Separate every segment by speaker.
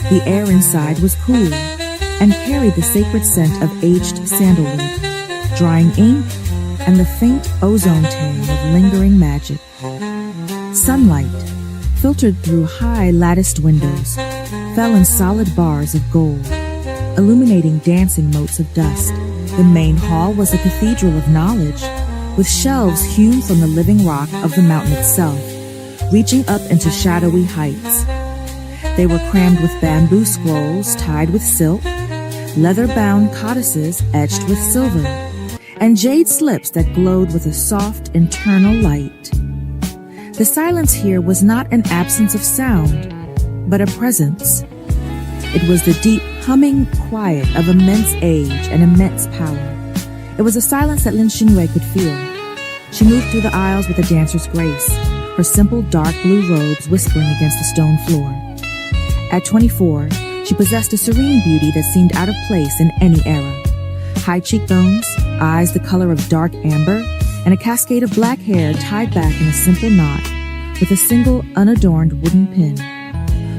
Speaker 1: The air inside was cool and carried the sacred scent of aged sandalwood, drying ink, and the faint ozone tang of lingering magic. Sunlight, filtered through high latticed windows, fell in solid bars of gold, illuminating dancing motes of dust. The main hall was a cathedral of knowledge, with shelves hewn from the living rock of the mountain itself, reaching up into shadowy heights. They were crammed with bamboo scrolls tied with silk, leather-bound codices etched with silver, and jade slips that glowed with a soft internal light. The silence here was not an absence of sound, but a presence. It was the deep, humming quiet of immense age and immense power. It was a silence that Lin Xingyue could feel. She moved through the aisles with a dancer's grace, her simple dark blue robes whispering against the stone floor. At 24, she possessed a serene beauty that seemed out of place in any era. High cheekbones, eyes the color of dark amber, and a cascade of black hair tied back in a simple knot with a single unadorned wooden pin.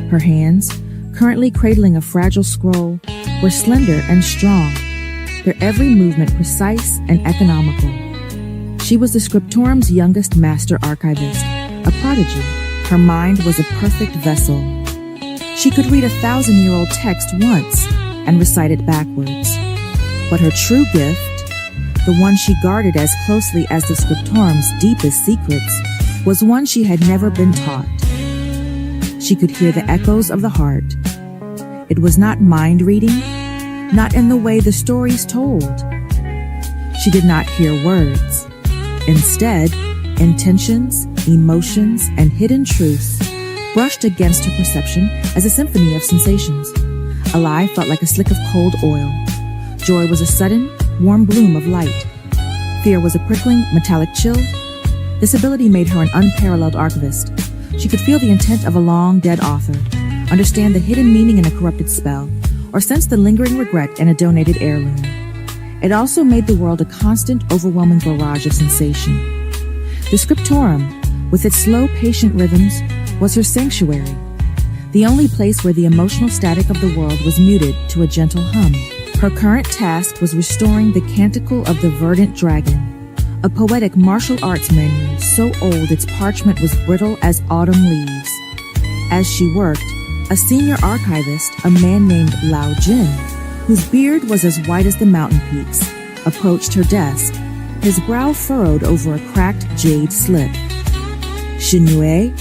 Speaker 1: Her hands, currently cradling a fragile scroll, were slender and strong, their every movement precise and economical. She was the scriptorum's youngest master archivist, a prodigy. Her mind was a perfect vessel. She could read 1,000-year-old text once and recite it backwards. But her true gift, the one she guarded as closely as the scriptorum's deepest secrets, was one she had never been taught. She could hear the echoes of the heart. It was not mind reading, not in the way the stories told. She did not hear words. Instead, intentions, emotions, and hidden truths brushed against her perception as a symphony of sensations. A lie felt like a slick of cold oil. Joy was a sudden, warm bloom of light. Fear was a prickling, metallic chill. This ability made her an unparalleled archivist. She could feel the intent of a long-dead author, understand the hidden meaning in a corrupted spell, or sense the lingering regret in a donated heirloom. It also made the world a constant, overwhelming barrage of sensation. The scriptorum, with its slow, patient rhythms, was her sanctuary, the only place where the emotional static of the world was muted to a gentle hum. Her current task was restoring the Canticle of the Verdant Dragon, a poetic martial arts manual so old its parchment was brittle as autumn leaves. As she worked, a senior archivist, a man named Lao Jin, whose beard was as white as the mountain peaks, approached her desk, his brow furrowed over a cracked jade slip. "Xingyue,"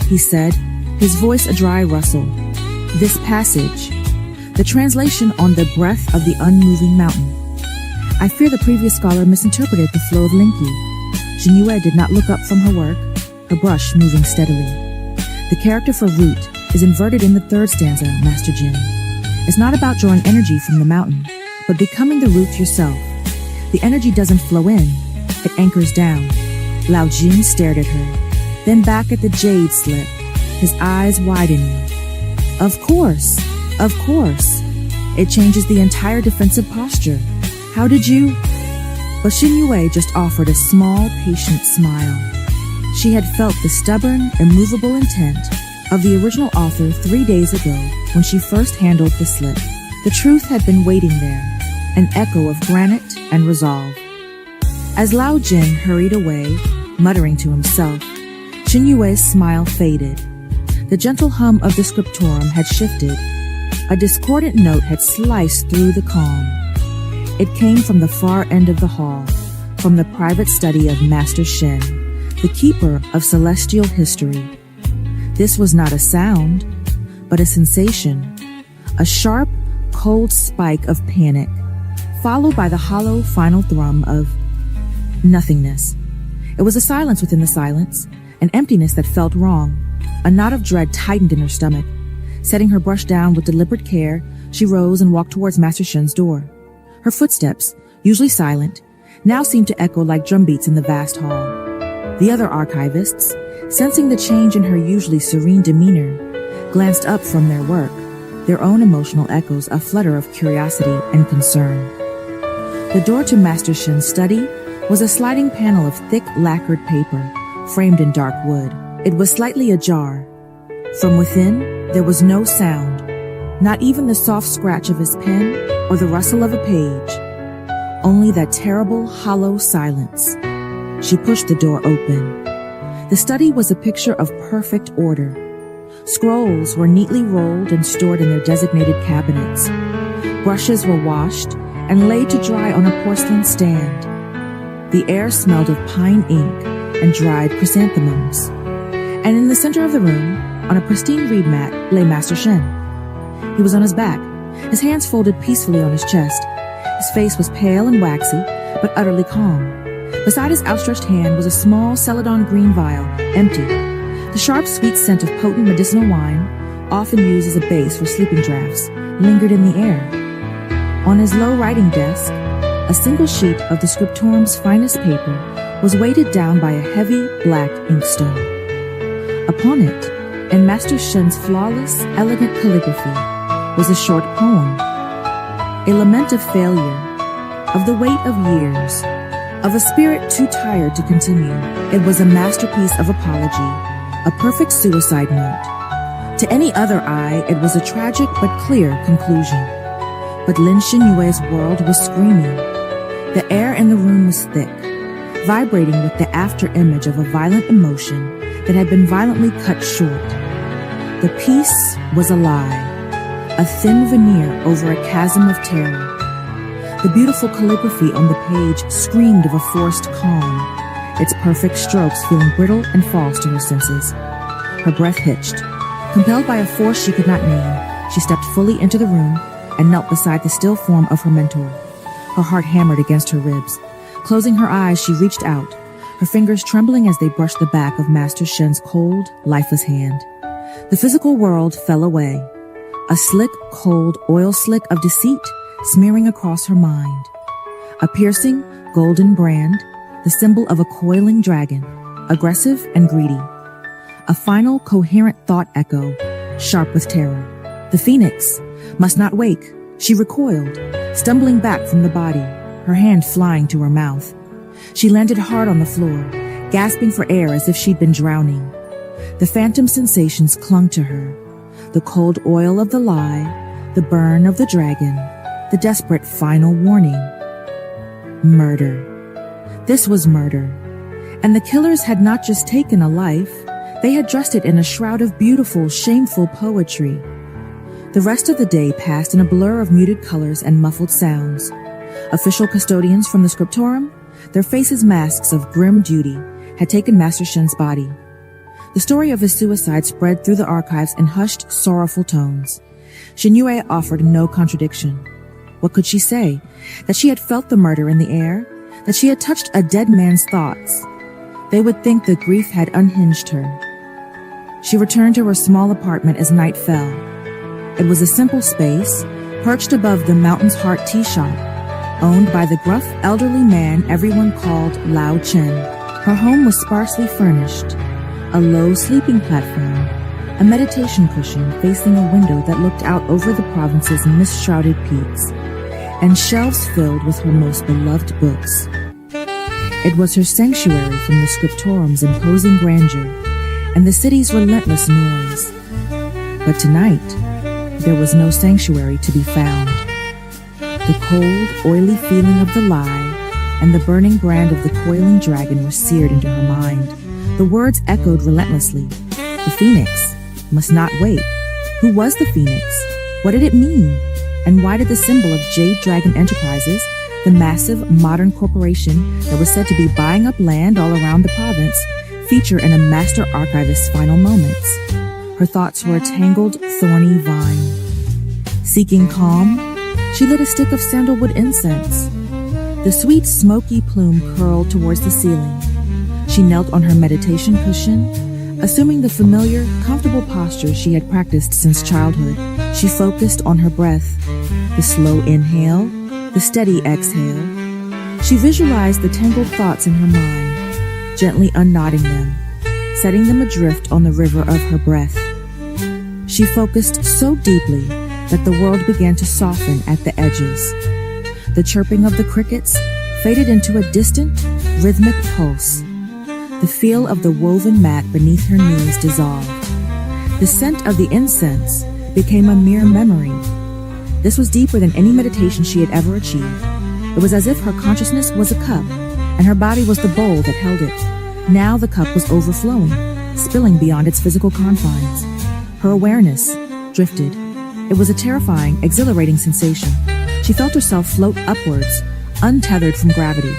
Speaker 1: he said, his voice a dry rustle. "This passage, the translation on the breath of the unmoving mountain. I fear the previous scholar misinterpreted the flow of Linki." Xingyue did not look up from her work, her brush moving steadily. "The character for root is inverted in the third stanza, Master Jin. It's not about drawing energy from the mountain, but becoming the root yourself. The energy doesn't flow in, it anchors down." Lao Jin stared at her, then back at the jade slip, his eyes widening. Of course. It changes the entire defensive posture. How did you?" But Xingyue just offered a small, patient smile. She had felt the stubborn, immovable intent of the original author 3 days ago when she first handled the slip. The truth had been waiting there, an echo of granite and resolve. As Lao Jin hurried away, muttering to himself, Xingyue's smile faded. The gentle hum of the scriptorum had shifted. A discordant note had sliced through the calm. It came from the far end of the hall, from the private study of Master Shen, the keeper of celestial history. This was not a sound, but a sensation, a sharp, cold spike of panic, followed by the hollow final thrum of nothingness. It was a silence within the silence, an emptiness that felt wrong. A knot of dread tightened in her stomach. Setting her brush down with deliberate care, she rose and walked towards Master Shen's door. Her footsteps, usually silent, now seemed to echo like drumbeats in the vast hall. The other archivists, sensing the change in her usually serene demeanor, glanced up from their work, their own emotional echoes a flutter of curiosity and concern. The door to Master Shen's study was a sliding panel of thick lacquered paper, framed in dark wood. It was slightly ajar. From within, there was no sound, Not even the soft scratch of his pen or the rustle of a page. Only that terrible, hollow silence. She pushed the door open. The study was a picture of perfect order. Scrolls were neatly rolled and stored in their designated cabinets. Brushes were washed and laid to dry on a porcelain stand. The air smelled of pine ink and dried chrysanthemums. And in the center of the room, on a pristine reed mat, lay Master Shen. He was on his back, his hands folded peacefully on his chest. His face was pale and waxy, but utterly calm. Beside his outstretched hand was a small celadon green vial, empty. The sharp, sweet scent of potent medicinal wine, often used as a base for sleeping draughts, lingered in the air. On his low writing desk, a single sheet of the scriptorum's finest paper was weighted down by a heavy, black inkstone. Upon it, in Master Shen's flawless, elegant calligraphy, was a short poem. A lament of failure, of the weight of years, of a spirit too tired to continue. It was a masterpiece of apology, a perfect suicide note. To any other eye, it was a tragic but clear conclusion. But Lin Xinyue's world was screaming. The air in the room was thick, vibrating with the after-image of a violent emotion that had been violently cut short. The piece was a lie, a thin veneer over a chasm of terror. The beautiful calligraphy on the page screamed of a forced calm, its perfect strokes feeling brittle and false to her senses. Her breath hitched. Compelled by a force she could not name, she stepped fully into the room and knelt beside the still form of her mentor. Her heart hammered against her ribs. Closing her eyes, she reached out, her fingers trembling as they brushed the back of Master Shen's cold, lifeless hand. The physical world fell away, a slick, cold oil slick of deceit smearing across her mind. A piercing, golden brand, the symbol of a coiling dragon, aggressive and greedy. A final, coherent thought echo, sharp with terror. The phoenix must not wake. She recoiled, stumbling back from the body, her hand flying to her mouth. She landed hard on the floor, gasping for air as if she'd been drowning. The phantom sensations clung to her. The cold oil of the lie, the burn of the dragon, the desperate final warning. Murder. This was murder. And the killers had not just taken a life, they had dressed it in a shroud of beautiful, shameful poetry. The rest of the day passed in a blur of muted colors and muffled sounds. Official custodians from the scriptorum, their faces masks of grim duty, had taken Master Shen's body. The story of his suicide spread through the archives in hushed, sorrowful tones. Xinyue offered no contradiction. What could she say? That she had felt the murder in the air? That she had touched a dead man's thoughts? They would think the grief had unhinged her. She returned to her small apartment as night fell. It was a simple space, perched above the Mountain's Heart tea shop, owned by the gruff, elderly man everyone called Lao Chen. Her home was sparsely furnished. A low sleeping platform, a meditation cushion facing a window that looked out over the province's mist-shrouded peaks, and shelves filled with her most beloved books. It was her sanctuary from the scriptorum's imposing grandeur and the city's relentless noise. But tonight, there was no sanctuary to be found. The cold, oily feeling of the lie and the burning brand of the coiling dragon were seared into her mind. The words echoed relentlessly. The phoenix must not wait. Who was the phoenix? What did it mean? And why did the symbol of Jade Dragon Enterprises, the massive modern corporation that was said to be buying up land all around the province, feature in a master archivist's final moments? Her thoughts were a tangled, thorny vine. Seeking calm, she lit a stick of sandalwood incense. The sweet, smoky plume curled towards the ceiling. She knelt on her meditation cushion, assuming the familiar, comfortable posture she had practiced since childhood. She focused on her breath, the slow inhale, the steady exhale. She visualized the tangled thoughts in her mind, gently unknotting them, setting them adrift on the river of her breath. She focused so deeply that the world began to soften at the edges. The chirping of the crickets faded into a distant, rhythmic pulse. The feel of the woven mat beneath her knees dissolved. The scent of the incense became a mere memory. This was deeper than any meditation she had ever achieved. It was as if her consciousness was a cup, and her body was the bowl that held it. Now the cup was overflowing, spilling beyond its physical confines. Her awareness drifted. It was a terrifying, exhilarating sensation. She felt herself float upwards, untethered from gravity.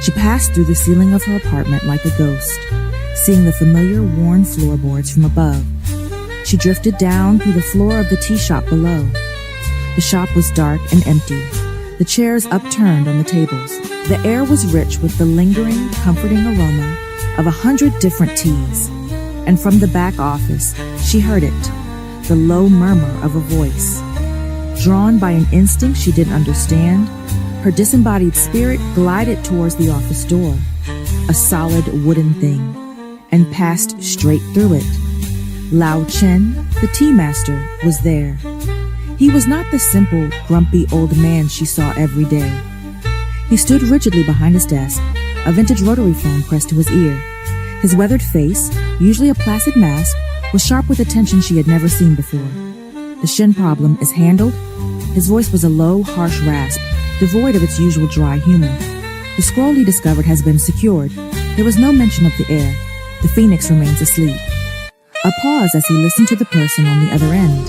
Speaker 1: She passed through the ceiling of her apartment like a ghost, seeing the familiar worn floorboards from above. She drifted down through the floor of the tea shop below. The shop was dark and empty, the chairs upturned on the tables. The air was rich with the lingering, comforting aroma of 100 different teas. And from the back office, she heard it, the low murmur of a voice. Drawn by an instinct she didn't understand, her disembodied spirit glided towards the office door, a solid wooden thing, and passed straight through it. Lao Chen, the tea master, was there. He was not the simple, grumpy old man she saw every day. He stood rigidly behind his desk, a vintage rotary phone pressed to his ear. His weathered face, usually a placid mask, was sharp with attention she had never seen before. The Shin problem is handled. His voice was a low, harsh rasp, devoid of its usual dry humor. The scroll he discovered has been secured. There was no mention of the heir. The phoenix remains asleep. A pause as he listened to the person on the other end.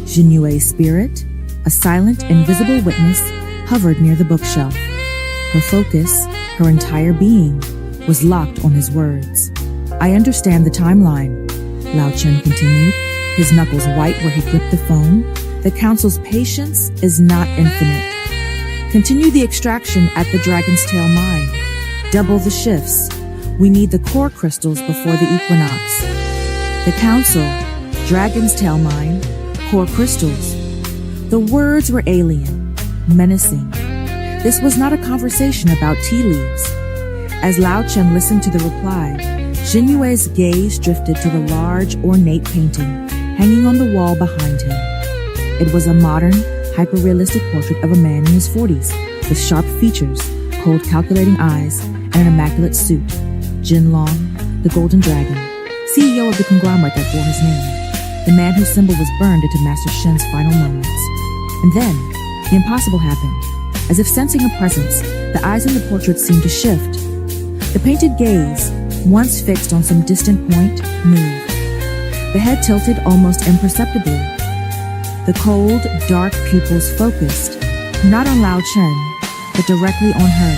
Speaker 1: Jinyue's spirit, a silent, invisible witness, hovered near the bookshelf. Her focus, her entire being, was locked on his words. I understand the timeline, Lao Chen continued, his knuckles white where he gripped the phone. The council's patience is not infinite. Continue the extraction at the Dragon's Tail mine. Double the shifts. We need the core crystals before the equinox. The council, Dragon's Tail mine, core crystals. The words were alien, menacing. This was not a conversation about tea leaves. As Lao Chen listened to the reply, Jinyue's gaze drifted to the large, ornate painting hanging on the wall behind him. It was a modern, hyper-realistic portrait of a man in his 40s, with sharp features, cold, calculating eyes, and an immaculate suit. Jin Long, the Golden Dragon, CEO of the conglomerate that bore his name, the man whose symbol was burned into Master Shen's final moments. And then, the impossible happened. As if sensing a presence, the eyes in the portrait seemed to shift. The painted gaze, once fixed on some distant point, moved. The head tilted almost imperceptibly. The cold, dark pupils focused, not on Lao Chen, but directly on her.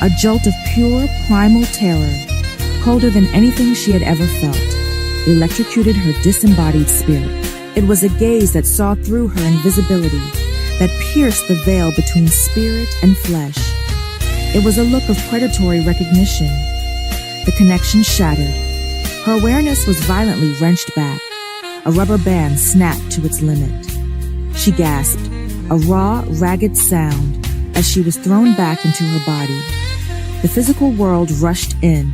Speaker 1: A jolt of pure, primal terror, colder than anything she had ever felt, electrocuted her disembodied spirit. It was a gaze that saw through her invisibility, that pierced the veil between spirit and flesh. It was a look of predatory recognition. The connection shattered. Her awareness was violently wrenched back. A rubber band snapped to its limit. She gasped, a raw, ragged sound, as she was thrown back into her body. The physical world rushed in,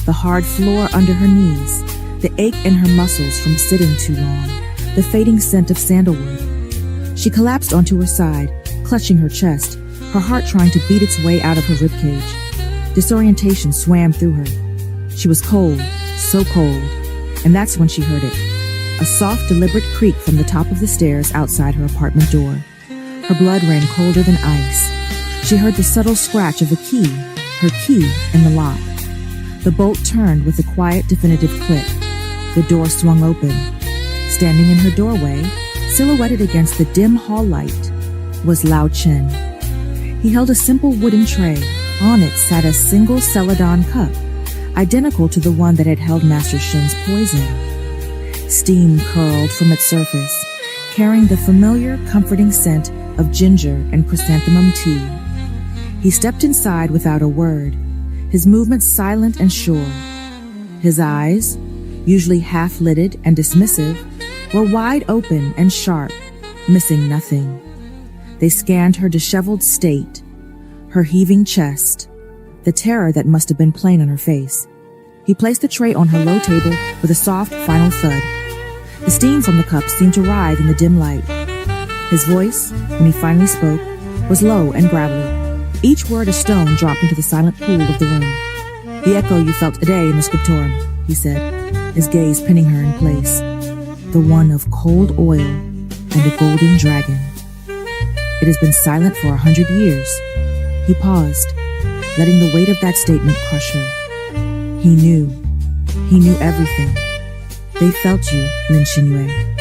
Speaker 1: the hard floor under her knees, the ache in her muscles from sitting too long, the fading scent of sandalwood. She collapsed onto her side, clutching her chest, her heart trying to beat its way out of her ribcage. Disorientation swam through her. She was cold, so cold, and that's when she heard it. A soft, deliberate creak from the top of the stairs outside her apartment door. Her blood ran colder than ice. She heard the subtle scratch of a key, her key in the lock. The bolt turned with a quiet, definitive click. The door swung open. Standing in her doorway, silhouetted against the dim hall light, was Lao Chen. He held a simple wooden tray. On it sat a single celadon cup, identical to the one that had held Master Shin's poison. Steam curled from its surface, carrying the familiar, comforting scent of ginger and chrysanthemum tea. He stepped inside without a word, his movements silent and sure. His eyes, usually half-lidded and dismissive, were wide open and sharp, missing nothing. They scanned her disheveled state, her heaving chest, the terror that must have been plain on her face. He placed the tray on her low table with a soft, final thud. The steam from the cup seemed to writhe in the dim light. His voice, when he finally spoke, was low and gravelly, each word a stone dropped into the silent pool of the room. The echo you felt today in the scriptorium, he said, his gaze pinning her in place. the one of cold oil and a golden dragon. It has been silent for 100 years. He paused, letting the weight of that statement crush her. He knew everything. They felt you, Lin Xinyue.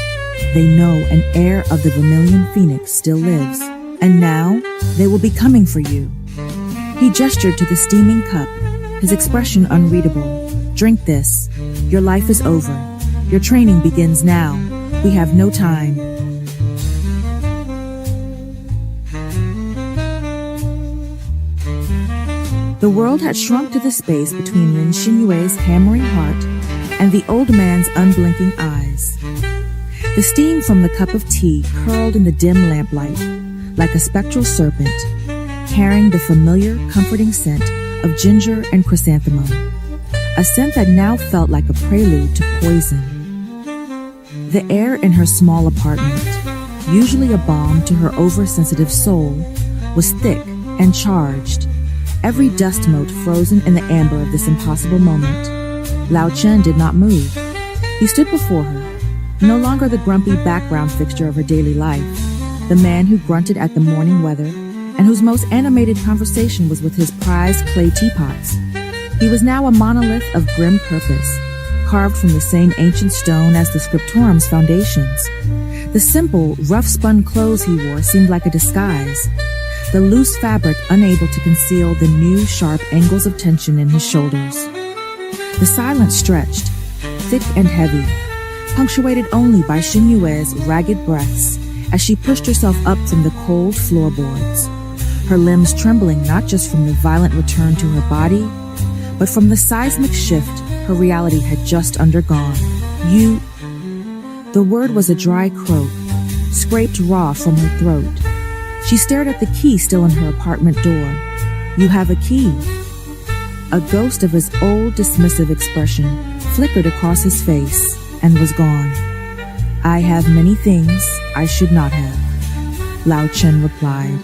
Speaker 1: They know an heir of the Vermilion Phoenix still lives, and now they will be coming for you. He gestured to the steaming cup, his expression unreadable. Drink this. Your life is over. Your training begins now. We have no time. The world had shrunk to the space between Lin Xinyue's hammering heart and the old man's unblinking eyes. The steam from the cup of tea curled in the dim lamplight like a spectral serpent, carrying the familiar, comforting scent of ginger and chrysanthemum, a scent that now felt like a prelude to poison. The air in her small apartment, usually a balm to her oversensitive soul, was thick and charged, every dust mote frozen in the amber of this impossible moment. Lao Chen did not move. He stood before her, no longer the grumpy background fixture of her daily life, the man who grunted at the morning weather and whose most animated conversation was with his prized clay teapots. He was now a monolith of grim purpose, carved from the same ancient stone as the scriptorum's foundations. The simple, rough-spun clothes he wore seemed like a disguise, the loose fabric unable to conceal the new, sharp angles of tension in his shoulders. The silence stretched, thick and heavy, punctuated only by Xinyue's ragged breaths as she pushed herself up from the cold floorboards, her limbs trembling not just from the violent return to her body, but from the seismic shift her reality had just undergone. You... The word was a dry croak, scraped raw from her throat. She stared at the key still in her apartment door. You have a key. A ghost of his old dismissive expression flickered across his face and was gone. I have many things I should not have, Lao Chen replied,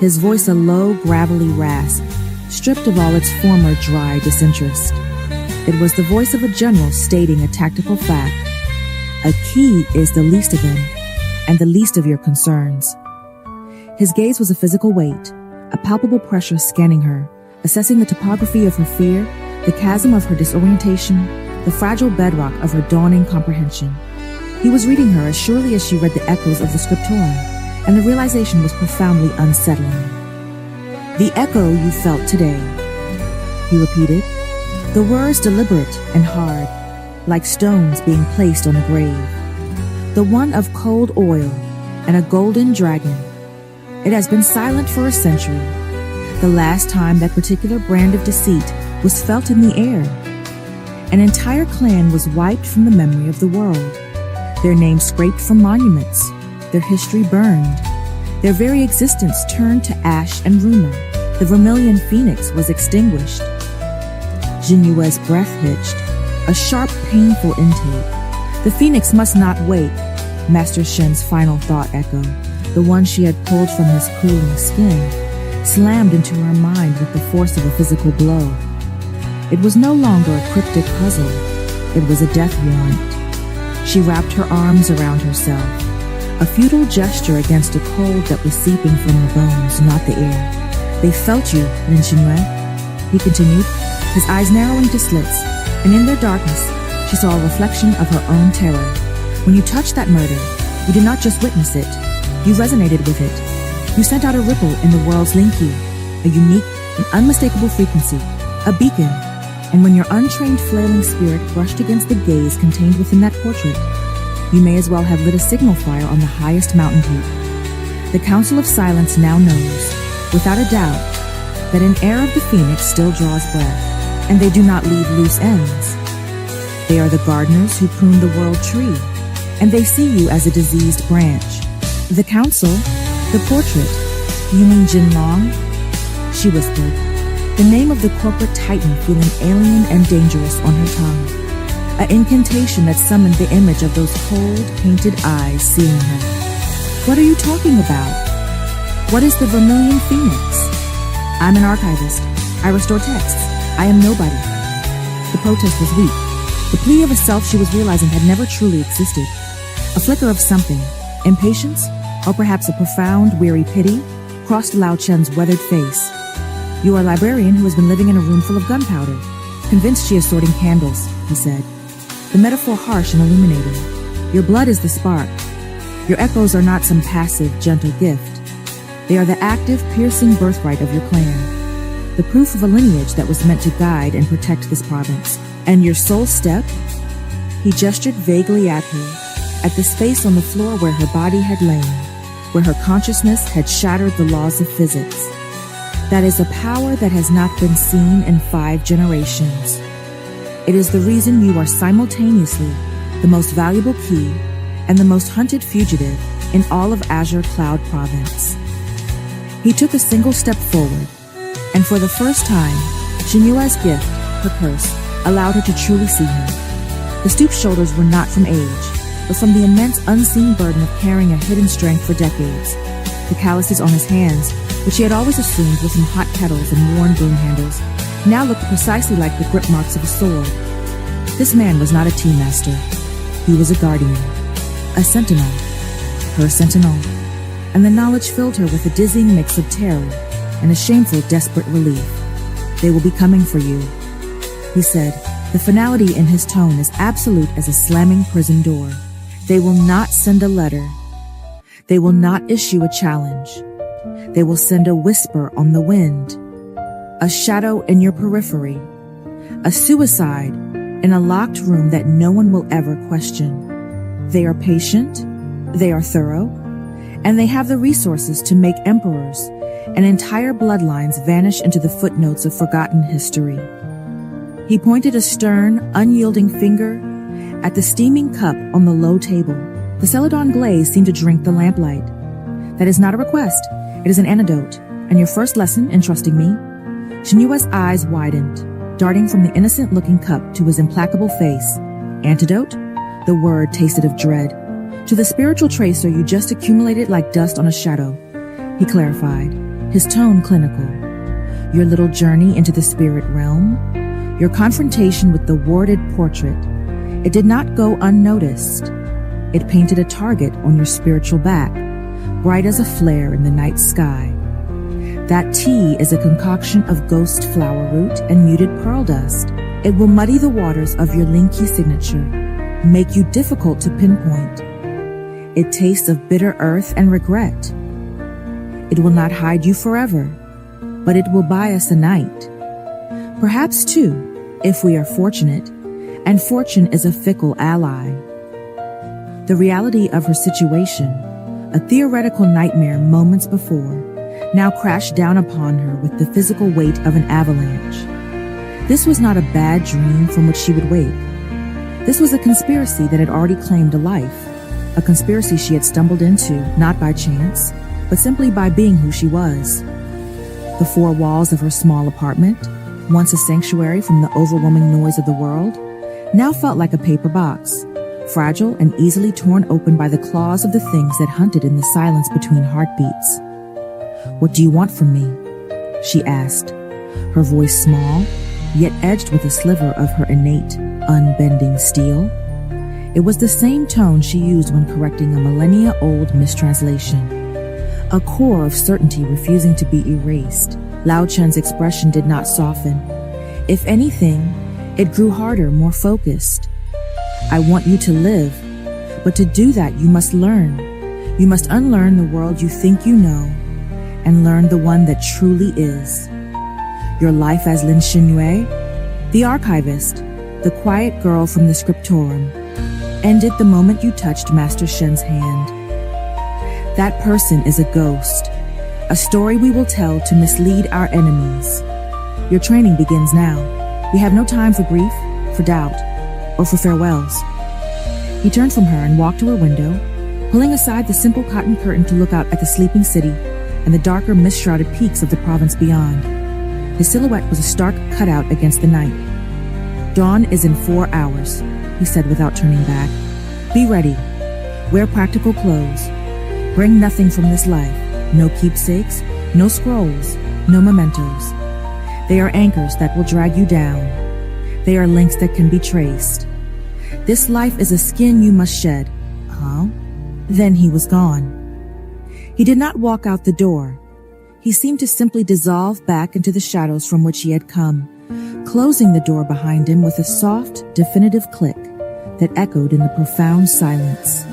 Speaker 1: his voice a low, gravelly rasp, stripped of all its former dry disinterest. It was the voice of a general stating a tactical fact. A key is the least of them, and the least of your concerns. His gaze was a physical weight, a palpable pressure scanning her, assessing the topography of her fear, the chasm of her disorientation, the fragile bedrock of her dawning comprehension. He was reading her as surely as she read the echoes of the scriptorum, and the realization was profoundly unsettling. The echo you felt today, he repeated, the words deliberate and hard, like stones being placed on a grave. The one of cold oil and a golden dragon. It has been silent for a century. The last time that particular brand of deceit was felt in the air. An entire clan was wiped from the memory of the world, their names scraped from monuments, their history burned, their very existence turned to ash and rumor. The Vermilion Phoenix was extinguished. Jinyue's breath hitched, a sharp, painful intake. The Phoenix must not wake, Master Shen's final thought echo, the one she had pulled from his cooling skin, slammed into her mind with the force of a physical blow. It was no longer a cryptic puzzle. It was a death warrant. She wrapped her arms around herself, a futile gesture against a cold that was seeping from her bones, not the air. They felt you, Lin Xinyue, he continued, his eyes narrowing to slits, and in their darkness, she saw a reflection of her own terror. When you touched that murder, you did not just witness it, you resonated with it. You sent out a ripple in the world's Lin-Ki, a unique and unmistakable frequency, a beacon. And when your untrained flailing spirit brushed against the gaze contained within that portrait, you may as well have lit a signal fire on the highest mountain peak. The Council of Silence now knows, without a doubt, that an heir of the Phoenix still draws breath, and they do not leave loose ends. They are the gardeners who prune the world tree, and they see you as a diseased branch. The Council, the portrait, you mean Jin Long? She whispered, the name of the corporate titan feeling alien and dangerous on her tongue. An incantation that summoned the image of those cold, painted eyes seeing her. What are you talking about? What is the Vermilion Phoenix? I'm an archivist. I restore texts. I am nobody. The protest was weak. The plea of a self she was realizing had never truly existed. A flicker of something, impatience, or perhaps a profound, weary pity, crossed Lao Chen's weathered face. You are a librarian who has been living in a room full of gunpowder, convinced she is sorting candles, he said. The metaphor harsh and illuminating. Your blood is the spark. Your echoes are not some passive, gentle gift. They are the active, piercing birthright of your clan, the proof of a lineage that was meant to guide and protect this province. And your soul step? He gestured vaguely at her, at the space on the floor where her body had lain, where her consciousness had shattered the laws of physics. That is a power that has not been seen in 5 generations. It is the reason you are simultaneously the most valuable key and the most hunted fugitive in all of Azure Cloud Province. He took a single step forward, and for the first time, Xinyue's gift, her curse, allowed her to truly see him. The stooped shoulders were not from age, but from the immense unseen burden of carrying a hidden strength for decades. The calluses on his hands, which he had always assumed were from hot kettles and worn broom handles, now looked precisely like the grip marks of a sword. This man was not a tea master. He was a guardian, a sentinel, her sentinel, and the knowledge filled her with a dizzying mix of terror and a shameful, desperate relief. They will be coming for you, he said. The finality in his tone as absolute as a slamming prison door. They will not send a letter. They will not issue a challenge. They will send a whisper on the wind, a shadow in your periphery, a suicide in a locked room that no one will ever question. They are patient, they are thorough, and they have the resources to make emperors and entire bloodlines vanish into the footnotes of forgotten history. He pointed a stern, unyielding finger at the steaming cup on the low table. The celadon glaze seemed to drink the lamplight. That is not a request. It is an antidote, and your first lesson in trusting me. Xinyue's eyes widened, darting from the innocent-looking cup to his implacable face. Antidote? The word tasted of dread. To the spiritual tracer you just accumulated like dust on a shadow, he clarified, his tone clinical. Your little journey into the spirit realm, your confrontation with the warded portrait, it did not go unnoticed. It painted a target on your spiritual back, bright as a flare in the night sky. That tea is a concoction of ghost flower root and muted pearl dust. It will muddy the waters of your Linky signature, make you difficult to pinpoint. It tastes of bitter earth and regret. It will not hide you forever, but it will buy us a night. Perhaps two, if we are fortunate, and fortune is a fickle ally. The reality of her situation, a theoretical nightmare moments before, now crashed down upon her with the physical weight of an avalanche. This was not a bad dream from which she would wake. This was a conspiracy that had already claimed a life, a conspiracy she had stumbled into, not by chance, but simply by being who she was. The 4 walls of her small apartment, once a sanctuary from the overwhelming noise of the world, now felt like a paper box, fragile and easily torn open by the claws of the things that hunted in the silence between heartbeats. "What do you want from me?" she asked, her voice small, yet edged with a sliver of her innate, unbending steel. It was the same tone she used when correcting a millennia-old mistranslation, a core of certainty refusing to be erased. Lao Chen's expression did not soften. If anything, it grew harder, more focused. "I want you to live, but to do that you must learn. You must unlearn the world you think you know, and learn the one that truly is. Your life as Lin Xinyue, the archivist, the quiet girl from the scriptorum, ended the moment you touched Master Shen's hand. That person is a ghost, a story we will tell to mislead our enemies. Your training begins now. We have no time for grief, for doubt, or for farewells." He turned from her and walked to her window, pulling aside the simple cotton curtain to look out at the sleeping city and the darker mist-shrouded peaks of the province beyond. His silhouette was a stark cutout against the night. "Dawn is in 4 hours, he said without turning back. "Be ready. Wear practical clothes. Bring nothing from this life. No keepsakes, no scrolls, no mementos. They are anchors that will drag you down. They are links that can be traced. This life is a skin you must shed. Oh, huh? Then he was gone. He did not walk out the door. He seemed to simply dissolve back into the shadows from which he had come, closing the door behind him with a soft, definitive click that echoed in the profound silence.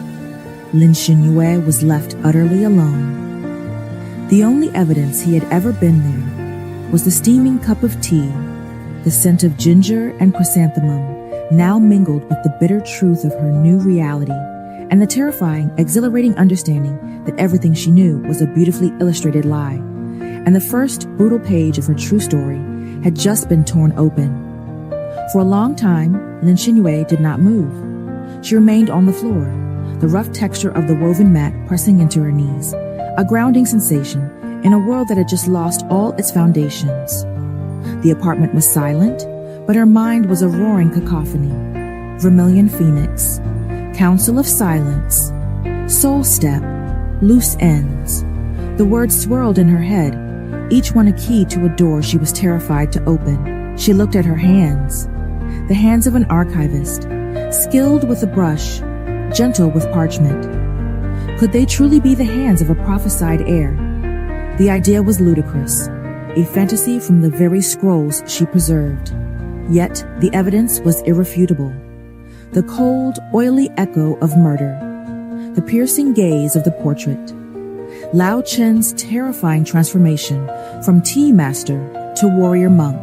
Speaker 1: Lin Xinyue was left utterly alone. The only evidence he had ever been there was the steaming cup of tea, the scent of ginger and chrysanthemum now mingled with the bitter truth of her new reality, and the terrifying, exhilarating understanding that everything she knew was a beautifully illustrated lie, and the first brutal page of her true story had just been torn open. For a long time, Lin Xinyue did not move. She remained on the floor, the rough texture of the woven mat pressing into her knees, a grounding sensation in a world that had just lost all its foundations. The apartment was silent, but her mind was a roaring cacophony. Vermilion Phoenix, Council of Silence, Soul Step, Loose Ends. The words swirled in her head, each one a key to a door she was terrified to open. She looked at her hands, the hands of an archivist, skilled with a brush, gentle with parchment. Could they truly be the hands of a prophesied heir? The idea was ludicrous, a fantasy from the very scrolls she preserved. Yet the evidence was irrefutable. The cold, oily echo of murder, the piercing gaze of the portrait, Lao Chen's terrifying transformation from tea master to warrior monk.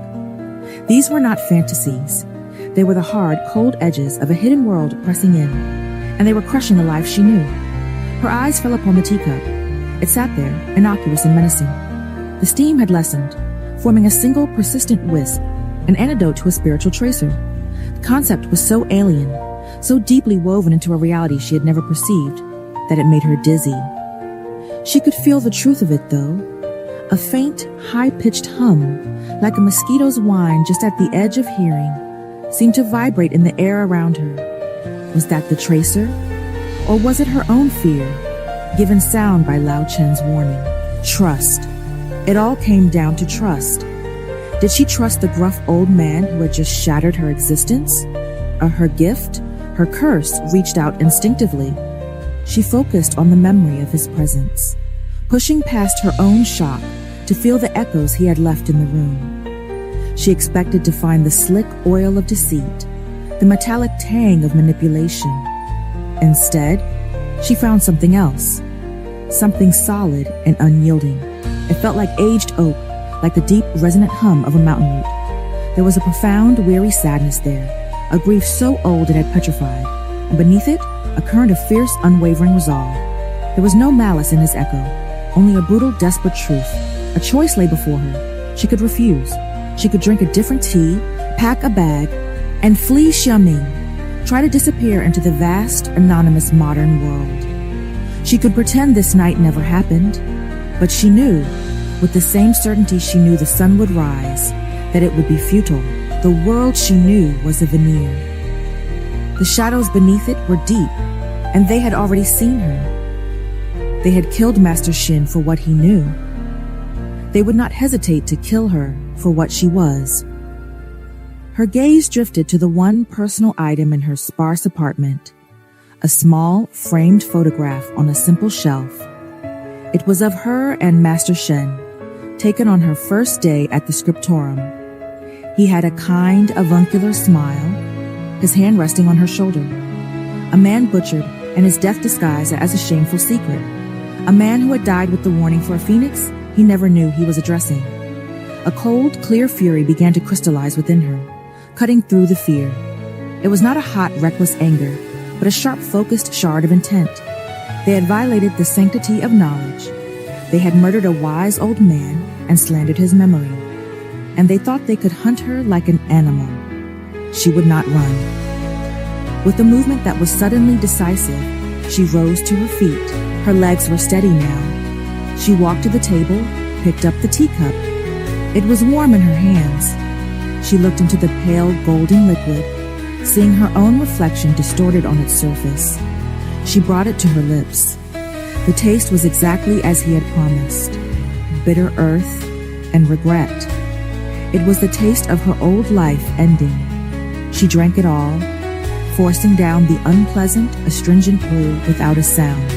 Speaker 1: These were not fantasies. They were the hard, cold edges of a hidden world pressing in, and they were crushing the life she knew. Her eyes fell upon the teacup. It sat there, innocuous and menacing. The steam had lessened, forming a single persistent wisp, an antidote to a spiritual tracer. The concept was so alien, so deeply woven into a reality she had never perceived, that it made her dizzy. She could feel the truth of it, though. A faint, high-pitched hum, like a mosquito's whine just at the edge of hearing, seemed to vibrate in the air around her. Was that the tracer? Or was it her own fear, given sound by Lao Chen's warning? Trust. It all came down to trust. Did she trust the gruff old man who had just shattered her existence? Or her gift, her curse, reached out instinctively? She focused on the memory of his presence, pushing past her own shock to feel the echoes he had left in the room. She expected to find the slick oil of deceit, the metallic tang of manipulation. Instead, she found something else, something solid and unyielding. It felt like aged oak, like the deep, resonant hum of a mountain root. There was a profound, weary sadness there, a grief so old it had petrified, and beneath it, a current of fierce, unwavering resolve. There was no malice in his echo, only a brutal, desperate truth. A choice lay before her. She could refuse. She could drink a different tea, pack a bag, and flee Xiaoming, try to disappear into the vast, anonymous modern world. She could pretend this night never happened, but she knew, with the same certainty she knew the sun would rise, that it would be futile. The world she knew was a veneer. The shadows beneath it were deep, and they had already seen her. They had killed Master Shin for what he knew. They would not hesitate to kill her for what she was. Her gaze drifted to the one personal item in her sparse apartment, a small, framed photograph on a simple shelf. It was of her and Master Shen, taken on her first day at the scriptorium. He had a kind, avuncular smile, his hand resting on her shoulder. A man butchered and his death disguised as a shameful secret. A man who had died with the warning for a phoenix he never knew he was addressing. A cold, clear fury began to crystallize within her, cutting through the fear. It was not a hot, reckless anger, but a sharp, focused shard of intent. They had violated the sanctity of knowledge. They had murdered a wise old man and slandered his memory. And they thought they could hunt her like an animal. She would not run. With a movement that was suddenly decisive, she rose to her feet. Her legs were steady now. She walked to the table, picked up the teacup. It was warm in her hands. She looked into the pale golden liquid, seeing her own reflection distorted on its surface. She brought it to her lips. The taste was exactly as he had promised, bitter earth and regret. It was the taste of her old life ending. She drank it all, forcing down the unpleasant, astringent brew without a sound.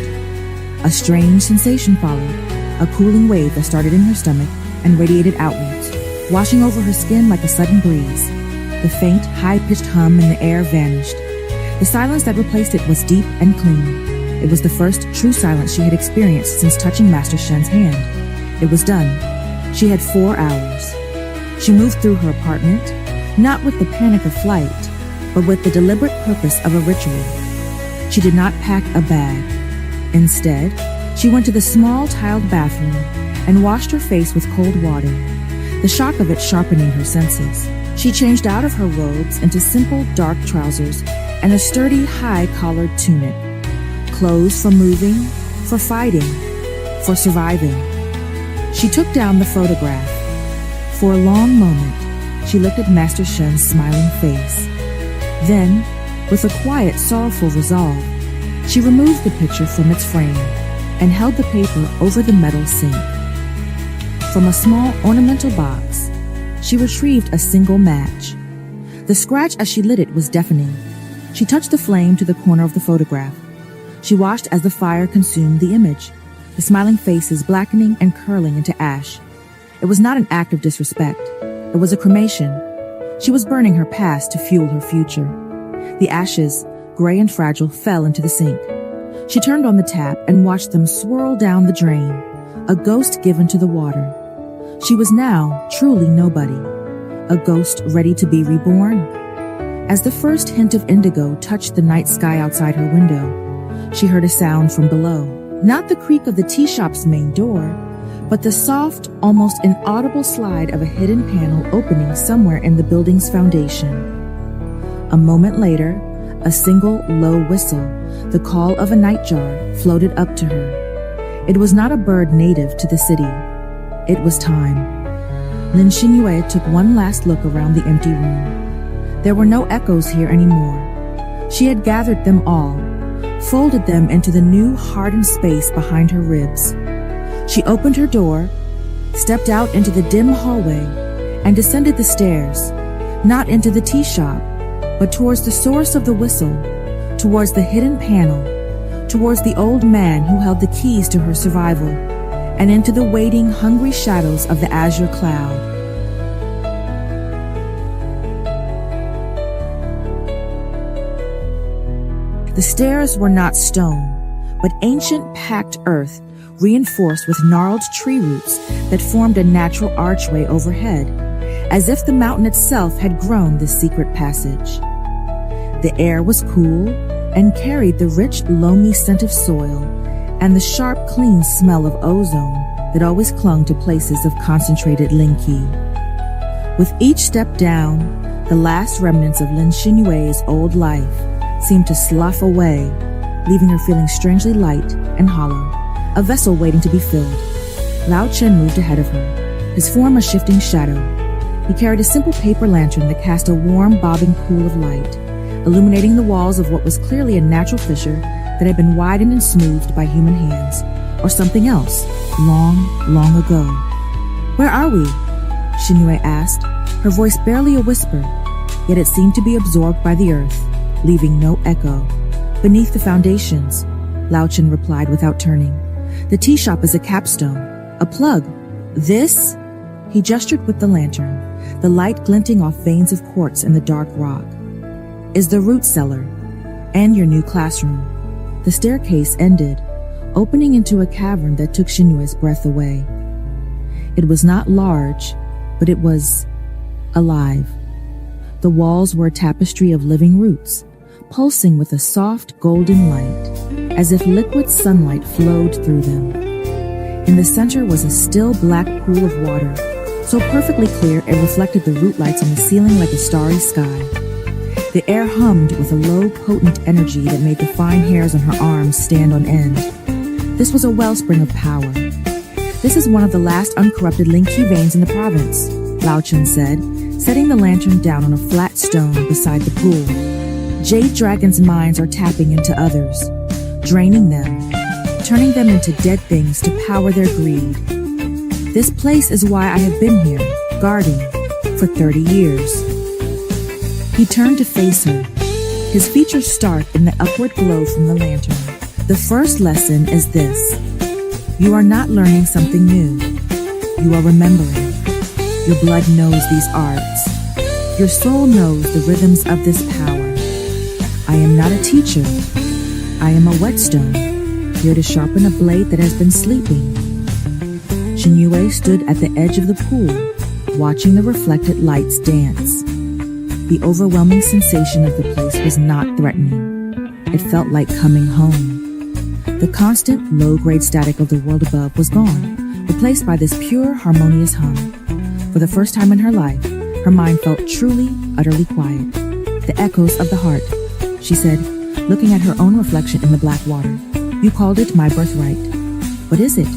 Speaker 1: A strange sensation followed, a cooling wave that started in her stomach and radiated outwards, washing over her skin like a sudden breeze. The faint, high-pitched hum in the air vanished. The silence that replaced it was deep and clean. It was the first true silence she had experienced since touching Master Shen's hand. It was done. She had 4 hours. She moved through her apartment, not with the panic of flight, but with the deliberate purpose of a ritual. She did not pack a bag. Instead, she went to the small tiled bathroom and washed her face with cold water, the shock of it sharpening her senses. She changed out of her robes into simple dark trousers and a sturdy high-collared tunic. Clothes for moving, for fighting, for surviving. She took down the photograph. For a long moment, she looked at Master Shen's smiling face. Then, with a quiet, sorrowful resolve, she removed the picture from its frame and held the paper over the metal sink. From a small ornamental box, she retrieved a single match. The scratch as she lit it was deafening. She touched the flame to the corner of the photograph. She watched as the fire consumed the image, the smiling faces blackening and curling into ash. It was not an act of disrespect. It was a cremation. She was burning her past to fuel her future. The ashes, gray and fragile, fell into the sink. She turned on the tap and watched them swirl down the drain, a ghost given to the water. She was now truly nobody, a ghost ready to be reborn. As the first hint of indigo touched the night sky outside her window, she heard a sound from below, not the creak of the tea shop's main door, but the soft, almost inaudible slide of a hidden panel opening somewhere in the building's foundation. A moment later, a single low whistle, the call of a nightjar, floated up to her. It was not a bird native to the city. It was time. Lin Xinyue took one last look around the empty room. There were no echoes here anymore. She had gathered them all, folded them into the new hardened space behind her ribs. She opened her door, stepped out into the dim hallway, and descended the stairs, not into the tea shop, but towards the source of the whistle, towards the hidden panel, towards the old man who held the keys to her survival, and into the waiting, hungry shadows of the azure cloud. The stairs were not stone, but ancient packed earth reinforced with gnarled tree roots that formed a natural archway overhead, as if the mountain itself had grown this secret passage. The air was cool and carried the rich, loamy scent of soil and the sharp, clean smell of ozone that always clung to places of concentrated Lin-Qi. With each step down, the last remnants of Lin Xinyue's old life seemed to slough away, leaving her feeling strangely light and hollow, a vessel waiting to be filled. Lao Chen moved ahead of her, his form a shifting shadow. He carried a simple paper lantern that cast a warm, bobbing pool of light, illuminating the walls of what was clearly a natural fissure that had been widened and smoothed by human hands, or something else, long, long ago. "Where are we?" Xinyue asked, her voice barely a whisper, yet it seemed to be absorbed by the earth, leaving no echo. "Beneath the foundations," Lao Chen replied without turning. "The tea shop is a capstone, a plug. This?" He gestured with the lantern, the light glinting off veins of quartz in the dark rock. "Is the root cellar, and your new classroom." The staircase ended, opening into a cavern that took Xinyue's breath away. It was not large, but it was alive. The walls were a tapestry of living roots, pulsing with a soft golden light, as if liquid sunlight flowed through them. In the center was a still black pool of water, so perfectly clear it reflected the root lights on the ceiling like a starry sky. The air hummed with a low, potent energy that made the fine hairs on her arms stand on end. This was a wellspring of power. "This is one of the last uncorrupted Lin-Qi veins in the province," Lao Chen said, setting the lantern down on a flat stone beside the pool. "Jade dragons' minds are tapping into others, draining them, turning them into dead things to power their greed. This place is why I have been here, guarding, for 30 years. He turned to face her, his features stark in the upward glow from the lantern. The first lesson is this: you are not learning something new. You are remembering. Your blood knows these arts. Your soul knows the rhythms of this power. I am not a teacher. I am a whetstone, here to sharpen a blade that has been sleeping. Shinue stood at the edge of the pool, watching the reflected lights dance. The overwhelming sensation of the place was not threatening. It felt like coming home. The constant, low-grade static of the world above was gone, replaced by this pure, harmonious hum. For the first time in her life, her mind felt truly, utterly quiet. The echoes of the heart, she said, looking at her own reflection in the black water. You called it my birthright. What is it?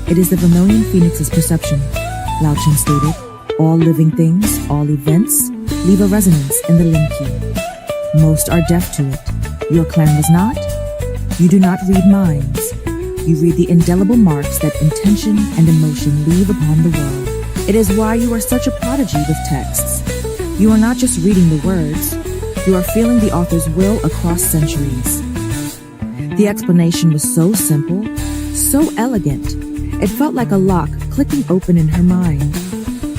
Speaker 1: It is the vermilion phoenix's perception, Lao Chen stated. All living things, all events, leave a resonance in the Linki. Most are deaf to it. Your clan was not? You do not read minds. You read the indelible marks that intention and emotion leave upon the world. It is why you are such a prodigy with texts. You are not just reading the words, you are feeling the author's will across centuries. The explanation was so simple, so elegant, it felt like a lock clicking open in her mind.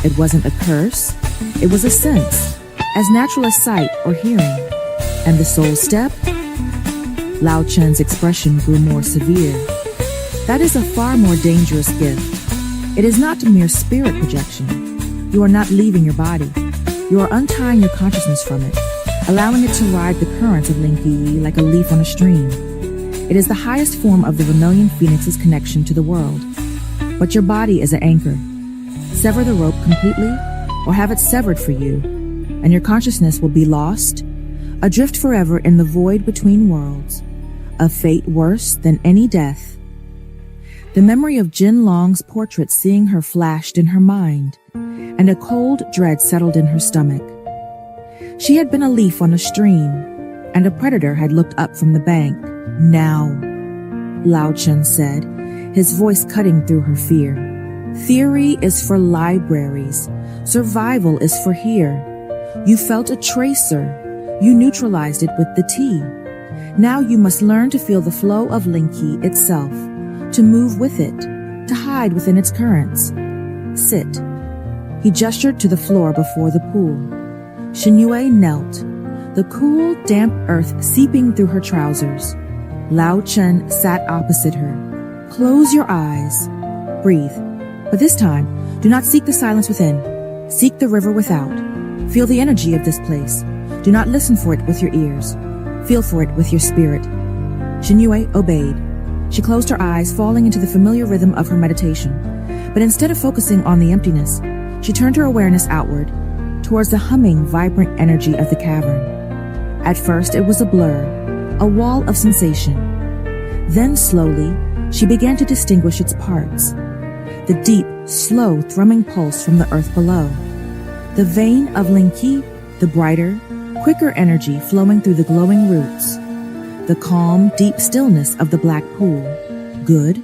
Speaker 1: It wasn't a curse, it was a sense, as natural as sight or hearing. And the soul step? Lao Chen's expression grew more severe. That is a far more dangerous gift. It is not a mere spirit projection. You are not leaving your body. You are untying your consciousness from it, allowing it to ride the currents of Linki like a leaf on a stream. It is the highest form of the vermilion phoenix's connection to the world. But your body is an anchor. Sever the rope completely, or have it severed for you, and your consciousness will be lost, adrift forever in the void between worlds, a fate worse than any death. The memory of Jin Long's portrait seeing her flashed in her mind, and a cold dread settled in her stomach. She had been a leaf on a stream, and a predator had looked up from the bank. Now, Lao Chen said, his voice cutting through her fear. Theory is for libraries. Survival is for here. You felt a tracer. You neutralized it with the T. Now you must learn to feel the flow of Linki itself, to move with it, to hide within its currents. Sit. He gestured to the floor before the pool. Shinue knelt, the cool, damp earth seeping through her trousers. Lao Chen sat opposite her. Close your eyes. Breathe. But this time, do not seek the silence within. Seek the river without. Feel the energy of this place. Do not listen for it with your ears. Feel for it with your spirit. Shinue obeyed. She closed her eyes, falling into the familiar rhythm of her meditation. But instead of focusing on the emptiness, she turned her awareness outward, towards the humming, vibrant energy of the cavern. At first, it was a blur, a wall of sensation. Then, slowly, she began to distinguish its parts. The deep, slow, thrumming pulse from the earth below. The vein of Linki, the brighter, quicker energy flowing through the glowing roots. The calm, deep stillness of the black pool. Good.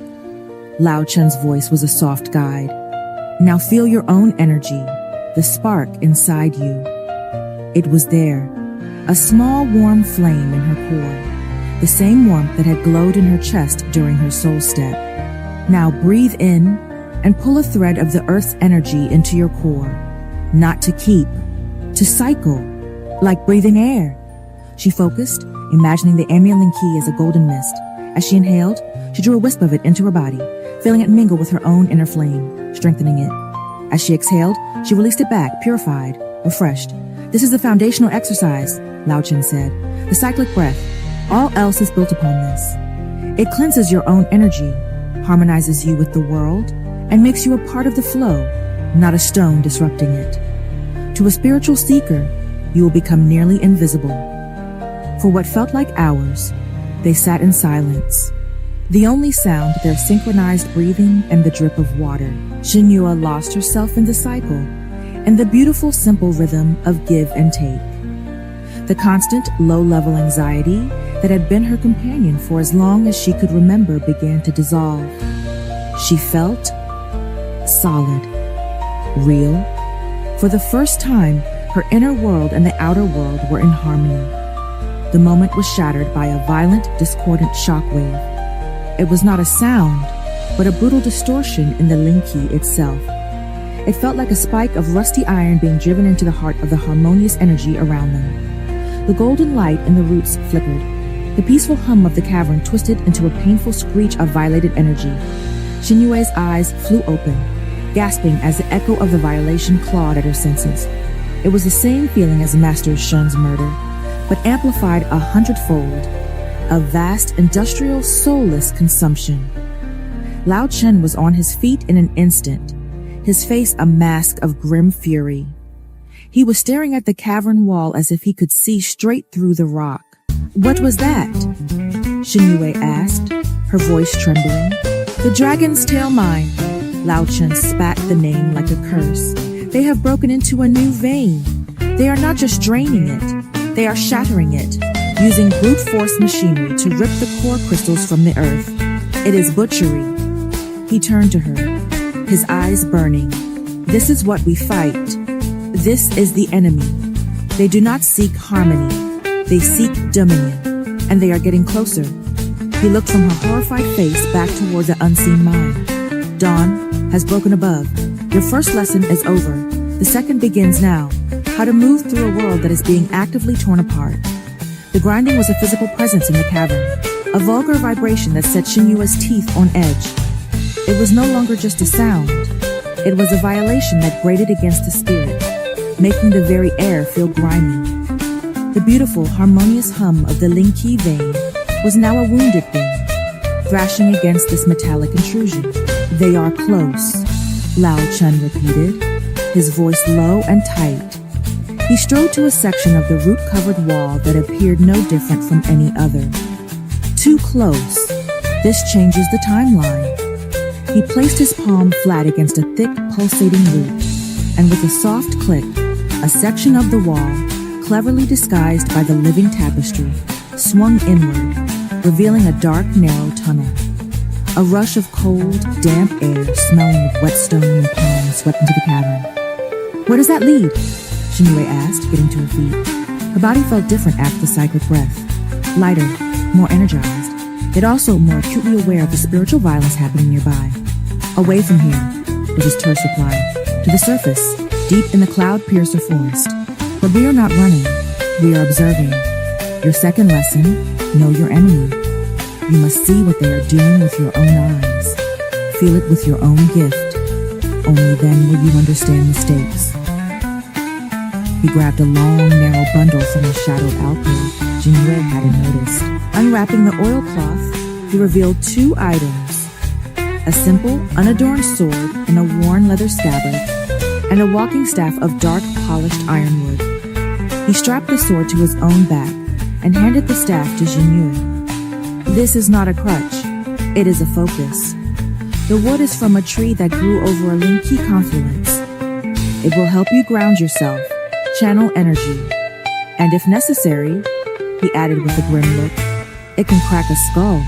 Speaker 1: Lao Chen's voice was a soft guide. Now feel your own energy, the spark inside you. It was there, a small warm flame in her core, the same warmth that had glowed in her chest during her soul step. Now breathe in and pull a thread of the earth's energy into your core, not to keep, to cycle, like breathing air. She focused, imagining the ambient Linki as a golden mist. As she inhaled, she drew a wisp of it into her body, feeling it mingle with her own inner flame, strengthening it. As she exhaled, she released it back, purified, refreshed. This is the foundational exercise, Lao Chen said, the cyclic breath. All else is built upon this. It cleanses your own energy, harmonizes you with the world, and makes you a part of the flow, not a stone disrupting it. To a spiritual seeker, you will become nearly invisible. For what felt like hours, they sat in silence. The only sound, their synchronized breathing and the drip of water. Shinue lost herself in the cycle, and the beautiful, simple rhythm of give and take. The constant, low-level anxiety that had been her companion for as long as she could remember began to dissolve. She felt solid, real. For the first time, her inner world and the outer world were in harmony. The moment was shattered by a violent, discordant shockwave. It was not a sound, but a brutal distortion in the Linki itself. It felt like a spike of rusty iron being driven into the heart of the harmonious energy around them. The golden light in the roots flickered. The peaceful hum of the cavern twisted into a painful screech of violated energy. Xinyue's eyes flew open, gasping as the echo of the violation clawed at her senses. It was the same feeling as Master Shun's murder, but amplified 100-fold. A vast, industrial, soulless consumption. Lao Chen was on his feet in an instant, his face a mask of grim fury. He was staring at the cavern wall as if he could see straight through the rock. "What was that?" Xinyue asked, her voice trembling. "The dragon's tail mine." Lao Chen spat the name like a curse. "They have broken into a new vein. They are not just draining it, they are shattering it, using brute force machinery to rip the core crystals from the earth. It is butchery." He turned to her, his eyes burning. "This is what we fight. This is the enemy. They do not seek harmony. They seek dominion, and they are getting closer." He looked from her horrified face back toward the unseen mind. "Dawn has broken above. Your first lesson is over. The second begins now. How to move through a world that is being actively torn apart." The grinding was a physical presence in the cavern, a vulgar vibration that set Xinyue's teeth on edge. It was no longer just a sound. It was a violation that grated against the spirit, making the very air feel grimy. The beautiful, harmonious hum of the Linki vein was now a wounded thing, thrashing against this metallic intrusion. "They are close," Lao Chen repeated, his voice low and tight. He strode to a section of the root-covered wall that appeared no different from any other. "Too close. This changes the timeline." He placed his palm flat against a thick, pulsating root, and with a soft click, a section of the wall, cleverly disguised by the living tapestry, swung inward, revealing a dark, narrow tunnel. A rush of cold, damp air smelling of wet stone and palm swept into the cavern. "Where does that lead?" Xinyue asked, getting to her feet. Her body felt different after the cyclic breath. Lighter, more energized, yet also more acutely aware of the spiritual violence happening nearby. "Away from here," was his terse reply. "To the surface, deep in the cloud-piercer forest. But we are not running, we are observing. Your second lesson, know your enemy. You must see what they are doing with your own eyes. Feel it with your own gift. Only then will you understand the stakes." He grabbed a long, narrow bundle from a shadowed alcove Xinyue hadn't noticed. Unwrapping the oilcloth, he revealed two items: a simple, unadorned sword in a worn leather scabbard, and a walking staff of dark, polished ironwood. He strapped the sword to his own back and handed the staff to Xinyue. "This is not a crutch. It is a focus. The wood is from a tree that grew over a Linki confluence. It will help you ground yourself, channel energy, and if necessary," he added with a grim look, "it can crack a skull."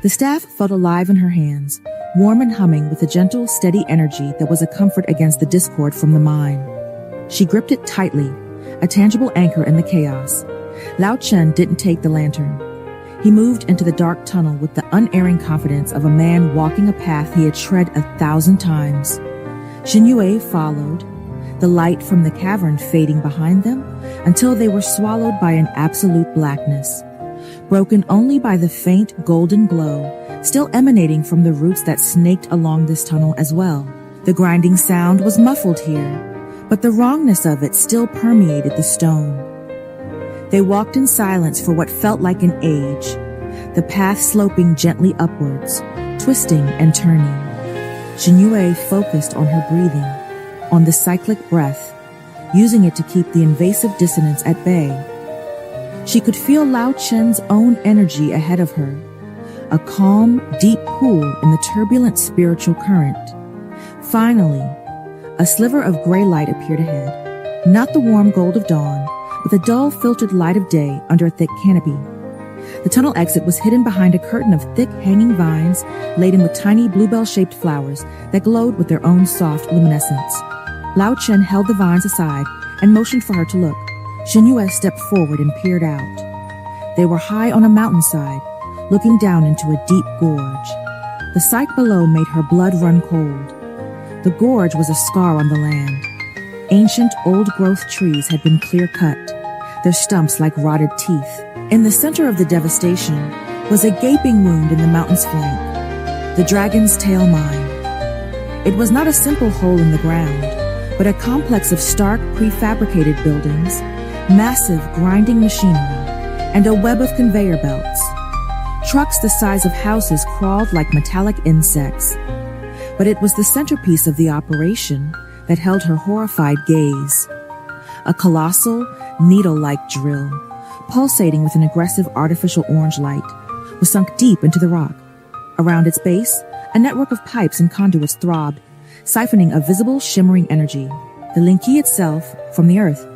Speaker 1: The staff felt alive in her hands, warm and humming with a gentle, steady energy that was a comfort against the discord from the mine. She gripped it tightly, a tangible anchor in the chaos. Lao Chen didn't take the lantern. He moved into the dark tunnel with the unerring confidence of a man walking a path he had tread 1,000 times. Xinyue followed, the light from the cavern fading behind them until they were swallowed by an absolute blackness, broken only by the faint golden glow still emanating from the roots that snaked along this tunnel as well. The grinding sound was muffled here, but the wrongness of it still permeated the stone. They walked in silence for what felt like an age, the path sloping gently upwards, twisting and turning. Xinyue focused on her breathing, on the cyclic breath, using it to keep the invasive dissonance at bay. She could feel Lao Chen's own energy ahead of her, a calm, deep pool in the turbulent spiritual current. Finally, a sliver of gray light appeared ahead, not the warm gold of dawn, but the dull, filtered light of day under a thick canopy. The tunnel exit was hidden behind a curtain of thick, hanging vines laden with tiny bluebell-shaped flowers that glowed with their own soft luminescence. Lao Chen held the vines aside and motioned for her to look. Xinyu stepped forward and peered out. They were high on a mountainside, looking down into a deep gorge. The sight below made her blood run cold. The gorge was a scar on the land. Ancient old-growth trees had been clear-cut, their stumps like rotted teeth. In the center of the devastation was a gaping wound in the mountain's flank, the dragon's tail mine. It was not a simple hole in the ground, but a complex of stark, prefabricated buildings, massive grinding machinery, and a web of conveyor belts. Trucks the size of houses crawled like metallic insects. But it was the centerpiece of the operation that held her horrified gaze. A colossal, needle-like drill, pulsating with an aggressive artificial orange light, was sunk deep into the rock. Around its base, a network of pipes and conduits throbbed, siphoning a visible, shimmering energy, the Linki itself, from the earth.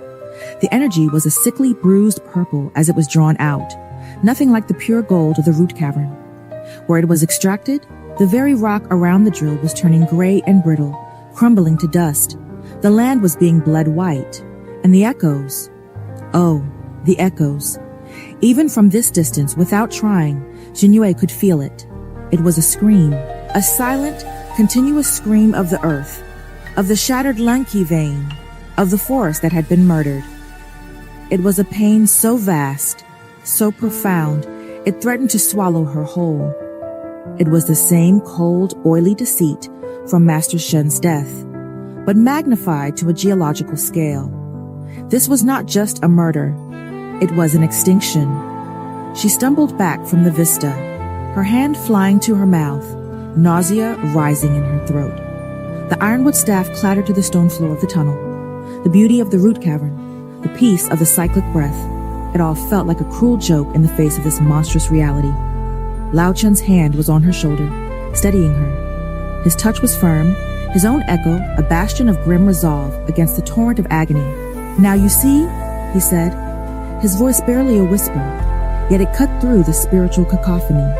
Speaker 1: The energy was a sickly, bruised purple as it was drawn out, nothing like the pure gold of the root cavern. Where it was extracted, the very rock around the drill was turning gray and brittle, crumbling to dust. The land was being bled white, and the echoes. Oh, the echoes. Even from this distance, without trying, Xinyu could feel it. It was a scream, a silent, continuous scream of the earth, of the shattered Lanki vein, of the forest that had been murdered. It was a pain so vast, so profound, it threatened to swallow her whole. It was the same cold, oily deceit from Master Shen's death, but magnified to a geological scale. This was not just a murder, it was an extinction. She stumbled back from the vista, her hand flying to her mouth, nausea rising in her throat. The ironwood staff clattered to the stone floor of the tunnel. The beauty of the root cavern, the peace of the cyclic breath, it all felt like a cruel joke in the face of this monstrous reality. Lao Chen's hand was on her shoulder, steadying her. His touch was firm, his own echo a bastion of grim resolve against the torrent of agony. "Now you see," he said, his voice barely a whisper, yet it cut through the spiritual cacophony.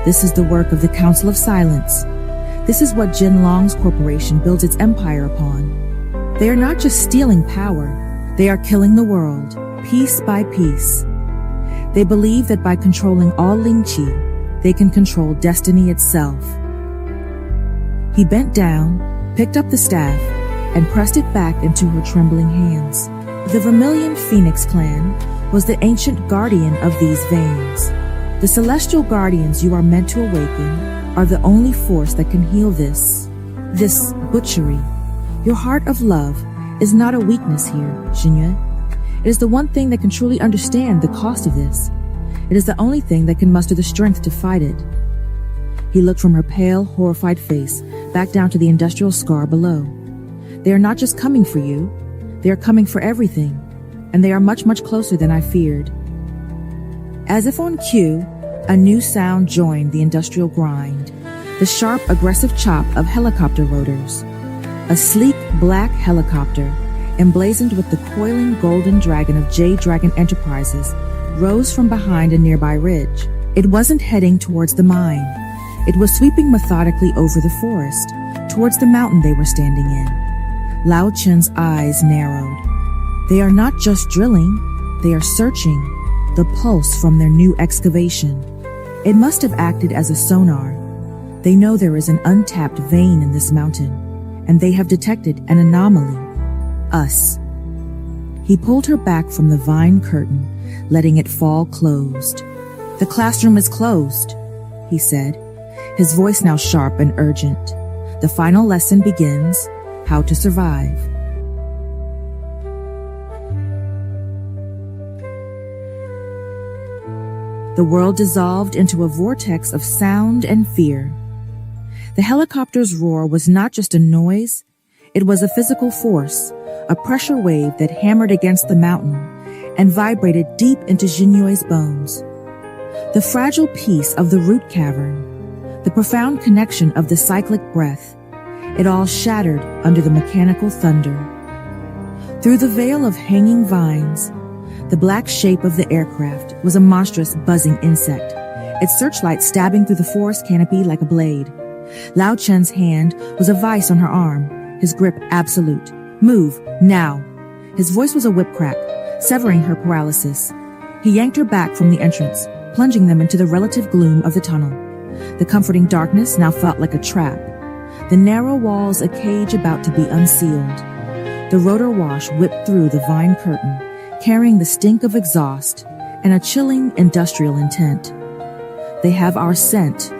Speaker 1: "This is the work of the Council of Silence. This is what Jin Long's corporation builds its empire upon. They are not just stealing power, they are killing the world, piece by piece. They believe that by controlling all Lingqi, they can control destiny itself." He bent down, picked up the staff, and pressed it back into her trembling hands. The Vermilion Phoenix clan was the ancient guardian of these veins. The celestial guardians you are meant to awaken are the only force that can heal this butchery. Your heart of love is not a weakness here, Xinyu. It is the one thing that can truly understand the cost of this. It is the only thing that can muster the strength to fight it. He looked from her pale, horrified face back down to the industrial scar below. They are not just coming for you, they are coming for everything, and they are much, much closer than I feared. As if on cue, a new sound joined the industrial grind, the sharp, aggressive chop of helicopter rotors. A sleek, black helicopter, emblazoned with the coiling golden dragon of Jade Dragon Enterprises, rose from behind a nearby ridge. It wasn't heading towards the mine. It was sweeping methodically over the forest, towards the mountain they were standing in. Lao Chen's eyes narrowed. They are not just drilling, they are searching, the pulse from their new excavation. It must have acted as a sonar. They know there is an untapped vein in this mountain, and they have detected an anomaly. Us. He pulled her back from the vine curtain, letting it fall closed. "The classroom is closed," he said, his voice now sharp and urgent. "The final lesson begins, how to survive." The world dissolved into a vortex of sound and fear. The helicopter's roar was not just a noise, it was a physical force, a pressure wave that hammered against the mountain and vibrated deep into Xinyue's bones. The fragile peace of the root cavern, the profound connection of the cyclic breath, it all shattered under the mechanical thunder. Through the veil of hanging vines, the black shape of the aircraft was a monstrous buzzing insect, its searchlight stabbing through the forest canopy like a blade. Lao Chen's hand was a vice on her arm, his grip absolute. "Move, now." His voice was a whip crack, severing her paralysis. He yanked her back from the entrance, plunging them into the relative gloom of the tunnel. The comforting darkness now felt like a trap, the narrow walls a cage about to be unsealed. The rotor wash whipped through the vine curtain, carrying the stink of exhaust and a chilling industrial intent. "They have our scent,"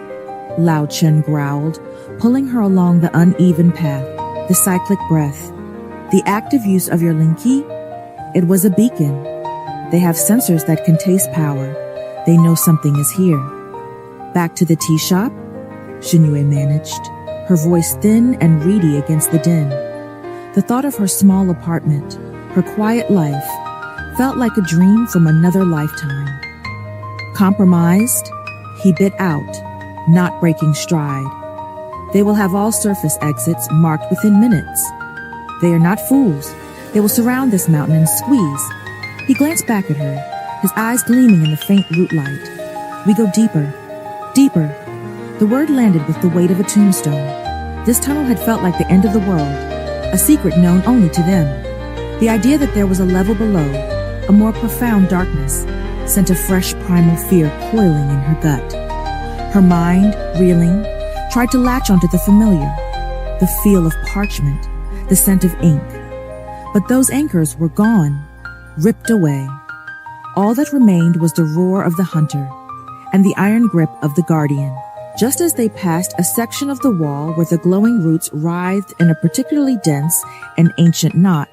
Speaker 1: Lao Chen growled, pulling her along the uneven path, the cyclic breath. "The active use of your linki?" It was a beacon. "They have sensors that can taste power. They know something is here." "Back to the tea shop?" Xinyu managed, her voice thin and reedy against the din. The thought of her small apartment, her quiet life, felt like a dream from another lifetime. "Compromised?" He bit out, not breaking stride. "They will have all surface exits marked within minutes. They are not fools. They will surround this mountain and squeeze." He glanced back at her, his eyes gleaming in the faint root light. "We go deeper, deeper." The word landed with the weight of a tombstone. This tunnel had felt like the end of the world, a secret known only to them. The idea that there was a level below, a more profound darkness, sent a fresh primal fear coiling in her gut. Her mind, reeling, tried to latch onto the familiar, the feel of parchment, the scent of ink. But those anchors were gone, ripped away. All that remained was the roar of the hunter and the iron grip of the guardian. Just as they passed a section of the wall where the glowing roots writhed in a particularly dense and ancient knot,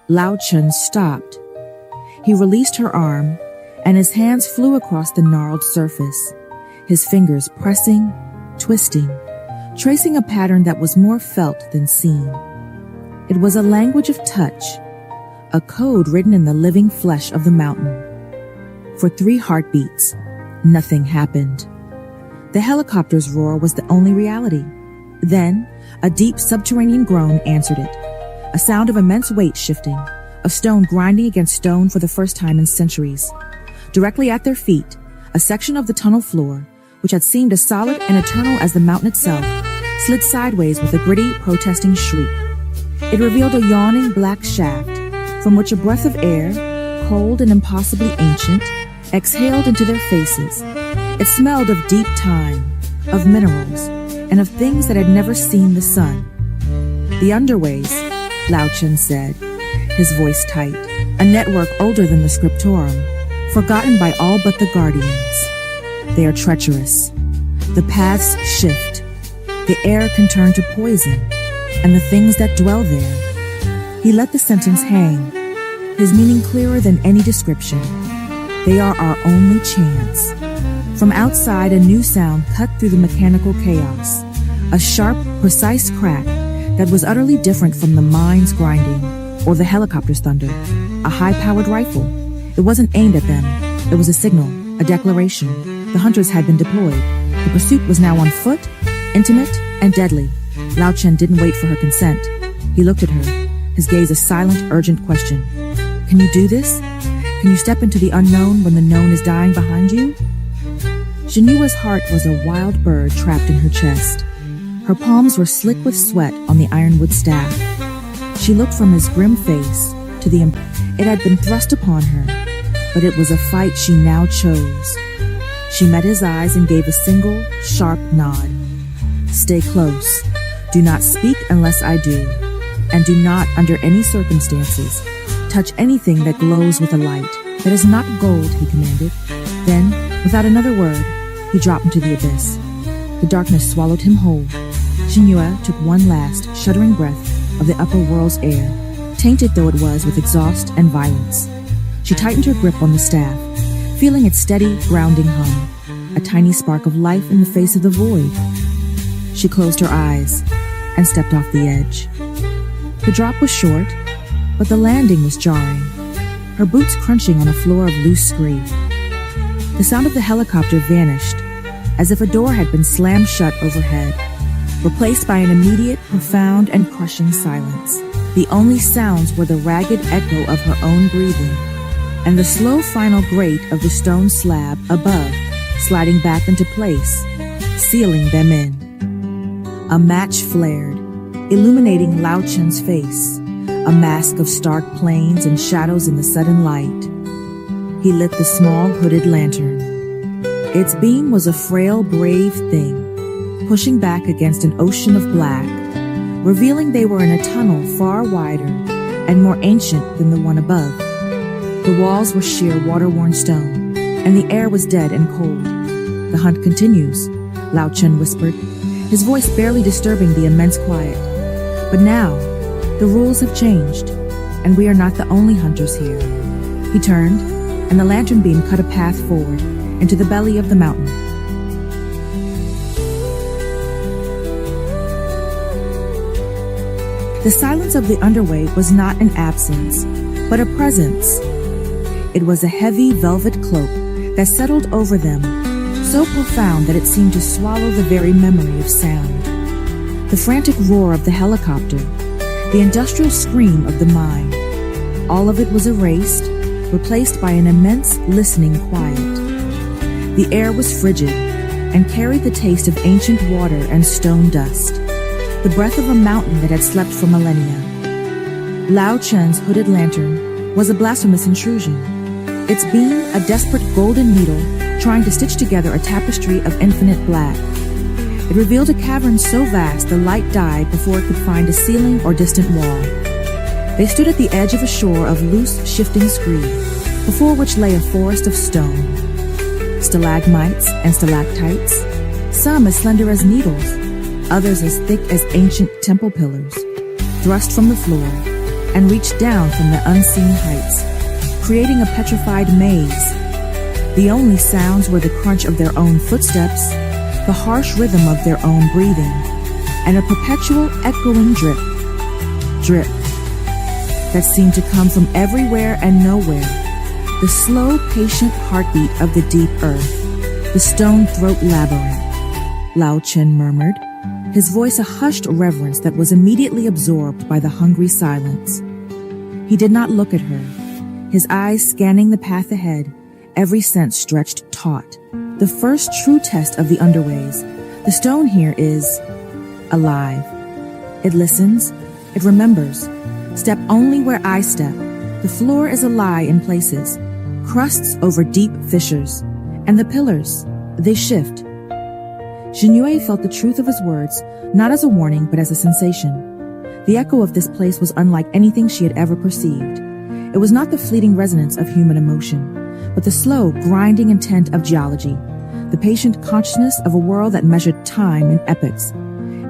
Speaker 1: Lao Chen stopped. He released her arm, and his hands flew across the gnarled surface, his fingers pressing, twisting, tracing a pattern that was more felt than seen. It was a language of touch, a code written in the living flesh of the mountain. For 3 heartbeats, nothing happened. The helicopter's roar was the only reality. Then, a deep subterranean groan answered it, a sound of immense weight shifting, of stone grinding against stone for the first time in centuries. Directly at their feet, a section of the tunnel floor, which had seemed as solid and eternal as the mountain itself, slid sideways with a gritty, protesting shriek. It revealed a yawning black shaft, from which a breath of air, cold and impossibly ancient, exhaled into their faces. It smelled of deep time, of minerals, and of things that had never seen the sun. "The underways," Lao Chen said, his voice tight, "a network older than the scriptorum, forgotten by all but the guardians. They are treacherous. The paths shift. The air can turn to poison, and the things that dwell there." He let the sentence hang, his meaning clearer than any description. "They are our only chance." From outside, a new sound cut through the mechanical chaos, a sharp, precise crack that was utterly different from the mine's grinding or the helicopter's thunder. A high-powered rifle. It wasn't aimed at them. It was a signal, a declaration. The hunters had been deployed. The pursuit was now on foot, intimate, and deadly. Lao Chen didn't wait for her consent. He looked at her, his gaze a silent, urgent question. "Can you do this? Can you step into the unknown when the known is dying behind you?" Xinyua's heart was a wild bird trapped in her chest. Her palms were slick with sweat on the ironwood staff. She looked from his grim face to the it had been thrust upon her, but it was a fight she now chose. She met his eyes and gave a single, sharp nod. "Stay close. Do not speak unless I do, and do not, under any circumstances, touch anything that glows with a light that is not gold," he commanded. Then, without another word, he dropped into the abyss. The darkness swallowed him whole. Xinyua took one last, shuddering breath of the upper world's air, tainted though it was with exhaust and violence. She tightened her grip on the staff, feeling its steady, grounding hum, a tiny spark of life in the face of the void. She closed her eyes and stepped off the edge. The drop was short, but the landing was jarring, her boots crunching on a floor of loose scree. The sound of the helicopter vanished, as if a door had been slammed shut overhead, replaced by an immediate, profound, and crushing silence. The only sounds were the ragged echo of her own breathing, and the slow final grate of the stone slab above sliding back into place, sealing them in. A match flared, illuminating Lao Chen's face, a mask of stark plains and shadows in the sudden light. He lit the small hooded lantern. Its beam was a frail, brave thing, pushing back against an ocean of black, revealing they were in a tunnel far wider and more ancient than the one above. The walls were sheer water-worn stone, and the air was dead and cold. "The hunt continues," Lao Chen whispered, his voice barely disturbing the immense quiet. "But now, the rules have changed, and we are not the only hunters here." He turned, and the lantern beam cut a path forward into the belly of the mountain. The silence of the underway was not an absence, but a presence. It was a heavy velvet cloak that settled over them, so profound that it seemed to swallow the very memory of sound. The frantic roar of the helicopter, the industrial scream of the mine, all of it was erased, replaced by an immense listening quiet. The air was frigid and carried the taste of ancient water and stone dust, the breath of a mountain that had slept for millennia. Lao Chen's hooded lantern was a blasphemous intrusion, its beam a desperate golden needle trying to stitch together a tapestry of infinite black. It revealed a cavern so vast the light died before it could find a ceiling or distant wall. They stood at the edge of a shore of loose, shifting scree, before which lay a forest of stone. Stalagmites and stalactites, some as slender as needles, others as thick as ancient temple pillars, thrust from the floor and reached down from the unseen heights, creating a petrified maze. The only sounds were the crunch of their own footsteps, the harsh rhythm of their own breathing, and a perpetual echoing drip, drip, that seemed to come from everywhere and nowhere, the slow, patient heartbeat of the deep earth, the stone throat labyrinth. Lao Chen murmured, his voice a hushed reverence that was immediately absorbed by the hungry silence. He did not look at her, his eyes scanning the path ahead, every sense stretched taut. The first true test of the underways. The stone here is alive. It listens, it remembers. Step only where I step. The floor is a lie in places, crusts over deep fissures, and the pillars, they shift. Jinyue felt the truth of his words, not as a warning, but as a sensation. The echo of this place was unlike anything she had ever perceived. It was not the fleeting resonance of human emotion, but the slow, grinding intent of geology, the patient consciousness of a world that measured time in epochs.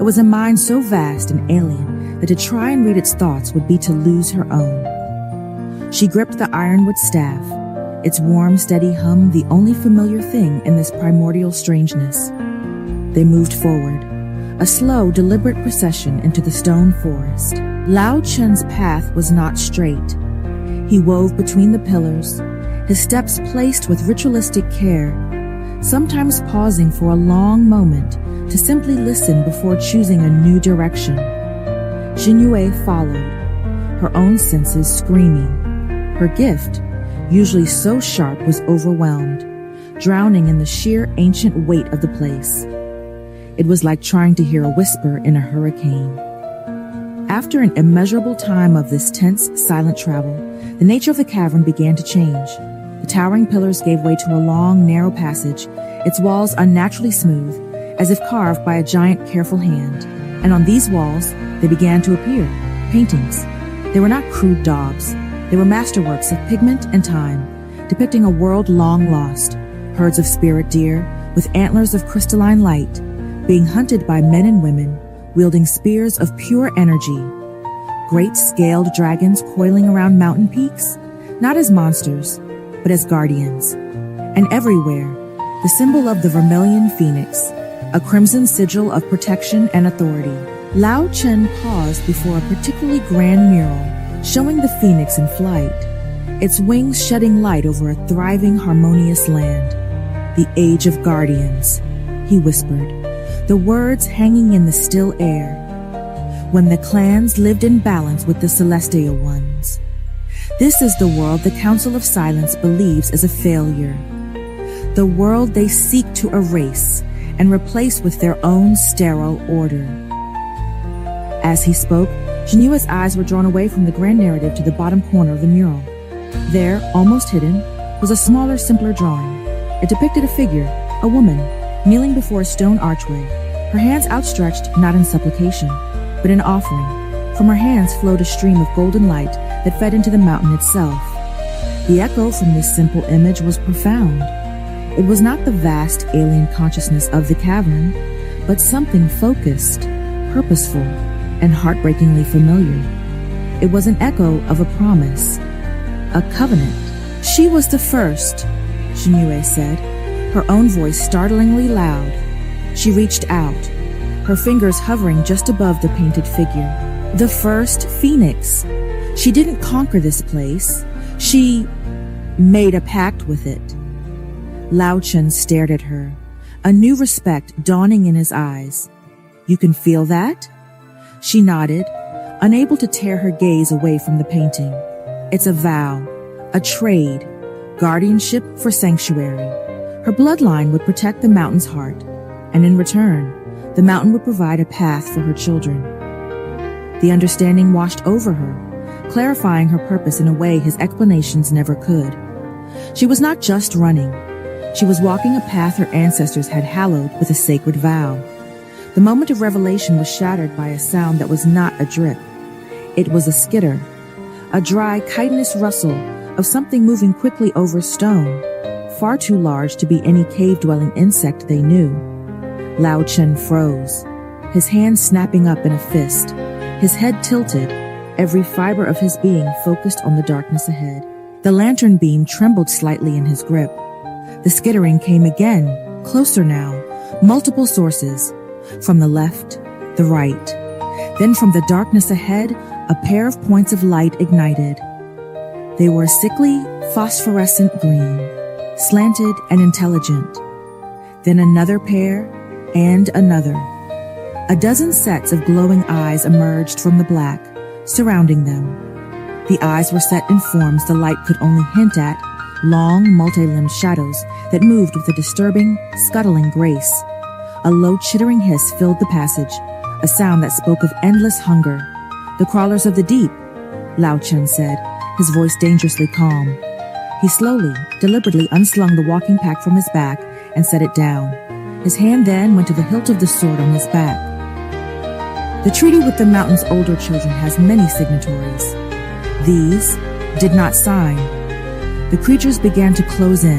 Speaker 1: It was a mind so vast and alien that to try and read its thoughts would be to lose her own. She gripped the ironwood staff, its warm, steady hum the only familiar thing in this primordial strangeness. They moved forward, a slow, deliberate procession into the stone forest. Lao Chen's path was not straight. He wove between the pillars, his steps placed with ritualistic care, sometimes pausing for a long moment to simply listen before choosing a new direction. Jinyue followed, her own senses screaming. Her gift, usually so sharp, was overwhelmed, drowning in the sheer ancient weight of the place. It was like trying to hear a whisper in a hurricane. After an immeasurable time of this tense, silent travel, the nature of the cavern began to change. The towering pillars gave way to a long, narrow passage, its walls unnaturally smooth, as if carved by a giant, careful hand. And on these walls, they began to appear, paintings. They were not crude daubs. They were masterworks of pigment and time, depicting a world long lost, herds of spirit deer, with antlers of crystalline light, being hunted by men and women, wielding spears of pure energy. Great scaled dragons coiling around mountain peaks, not as monsters, but as guardians. And everywhere, the symbol of the vermilion phoenix, a crimson sigil of protection and authority. Lao Chen paused before a particularly grand mural, showing the phoenix in flight, its wings shedding light over a thriving, harmonious land. The Age of Guardians, he whispered, the words hanging in the still air, when the clans lived in balance with the celestial ones. This is the world the Council of Silence believes is a failure, the world they seek to erase and replace with their own sterile order. As he spoke, Xinyue's eyes were drawn away from the grand narrative to the bottom corner of the mural. There, almost hidden, was a smaller, simpler drawing. It depicted a figure, a woman, kneeling before a stone archway, her hands outstretched not in supplication, but in offering. From her hands flowed a stream of golden light that fed into the mountain itself. The echo from this simple image was profound. It was not the vast alien consciousness of the cavern, but something focused, purposeful, and heartbreakingly familiar. It was an echo of a promise, a covenant. She was the first, Xinyue said, her own voice startlingly loud. She reached out, her fingers hovering just above the painted figure. The first phoenix. She didn't conquer this place. She made a pact with it. Lao Chen stared at her, a new respect dawning in his eyes. You can feel that? She nodded, unable to tear her gaze away from the painting. It's a vow, a trade, guardianship for sanctuary. Her bloodline would protect the mountain's heart, and in return, the mountain would provide a path for her children. The understanding washed over her, clarifying her purpose in a way his explanations never could. She was not just running. She was walking a path her ancestors had hallowed with a sacred vow. The moment of revelation was shattered by a sound that was not a drip. It was a skitter, a dry, chitinous rustle of something moving quickly over stone, far too large to be any cave-dwelling insect they knew. Lao Chen froze, his hand snapping up in a fist, his head tilted, every fiber of his being focused on the darkness ahead. The lantern beam trembled slightly in his grip. The skittering came again, closer now, multiple sources. From the left, the right. Then from the darkness ahead, a pair of points of light ignited. They were a sickly, phosphorescent green, slanted and intelligent. Then another pair, and another. A dozen sets of glowing eyes emerged from the black, surrounding them. The eyes were set in forms the light could only hint at, long, multi-limbed shadows that moved with a disturbing, scuttling grace. A low chittering hiss filled the passage, a sound that spoke of endless hunger. The crawlers of the deep, Lao Chen said, his voice dangerously calm. He slowly, deliberately unslung the walking pack from his back and set it down. His hand then went to the hilt of the sword on his back. The treaty with the mountain's older children has many signatories. These did not sign. The creatures began to close in,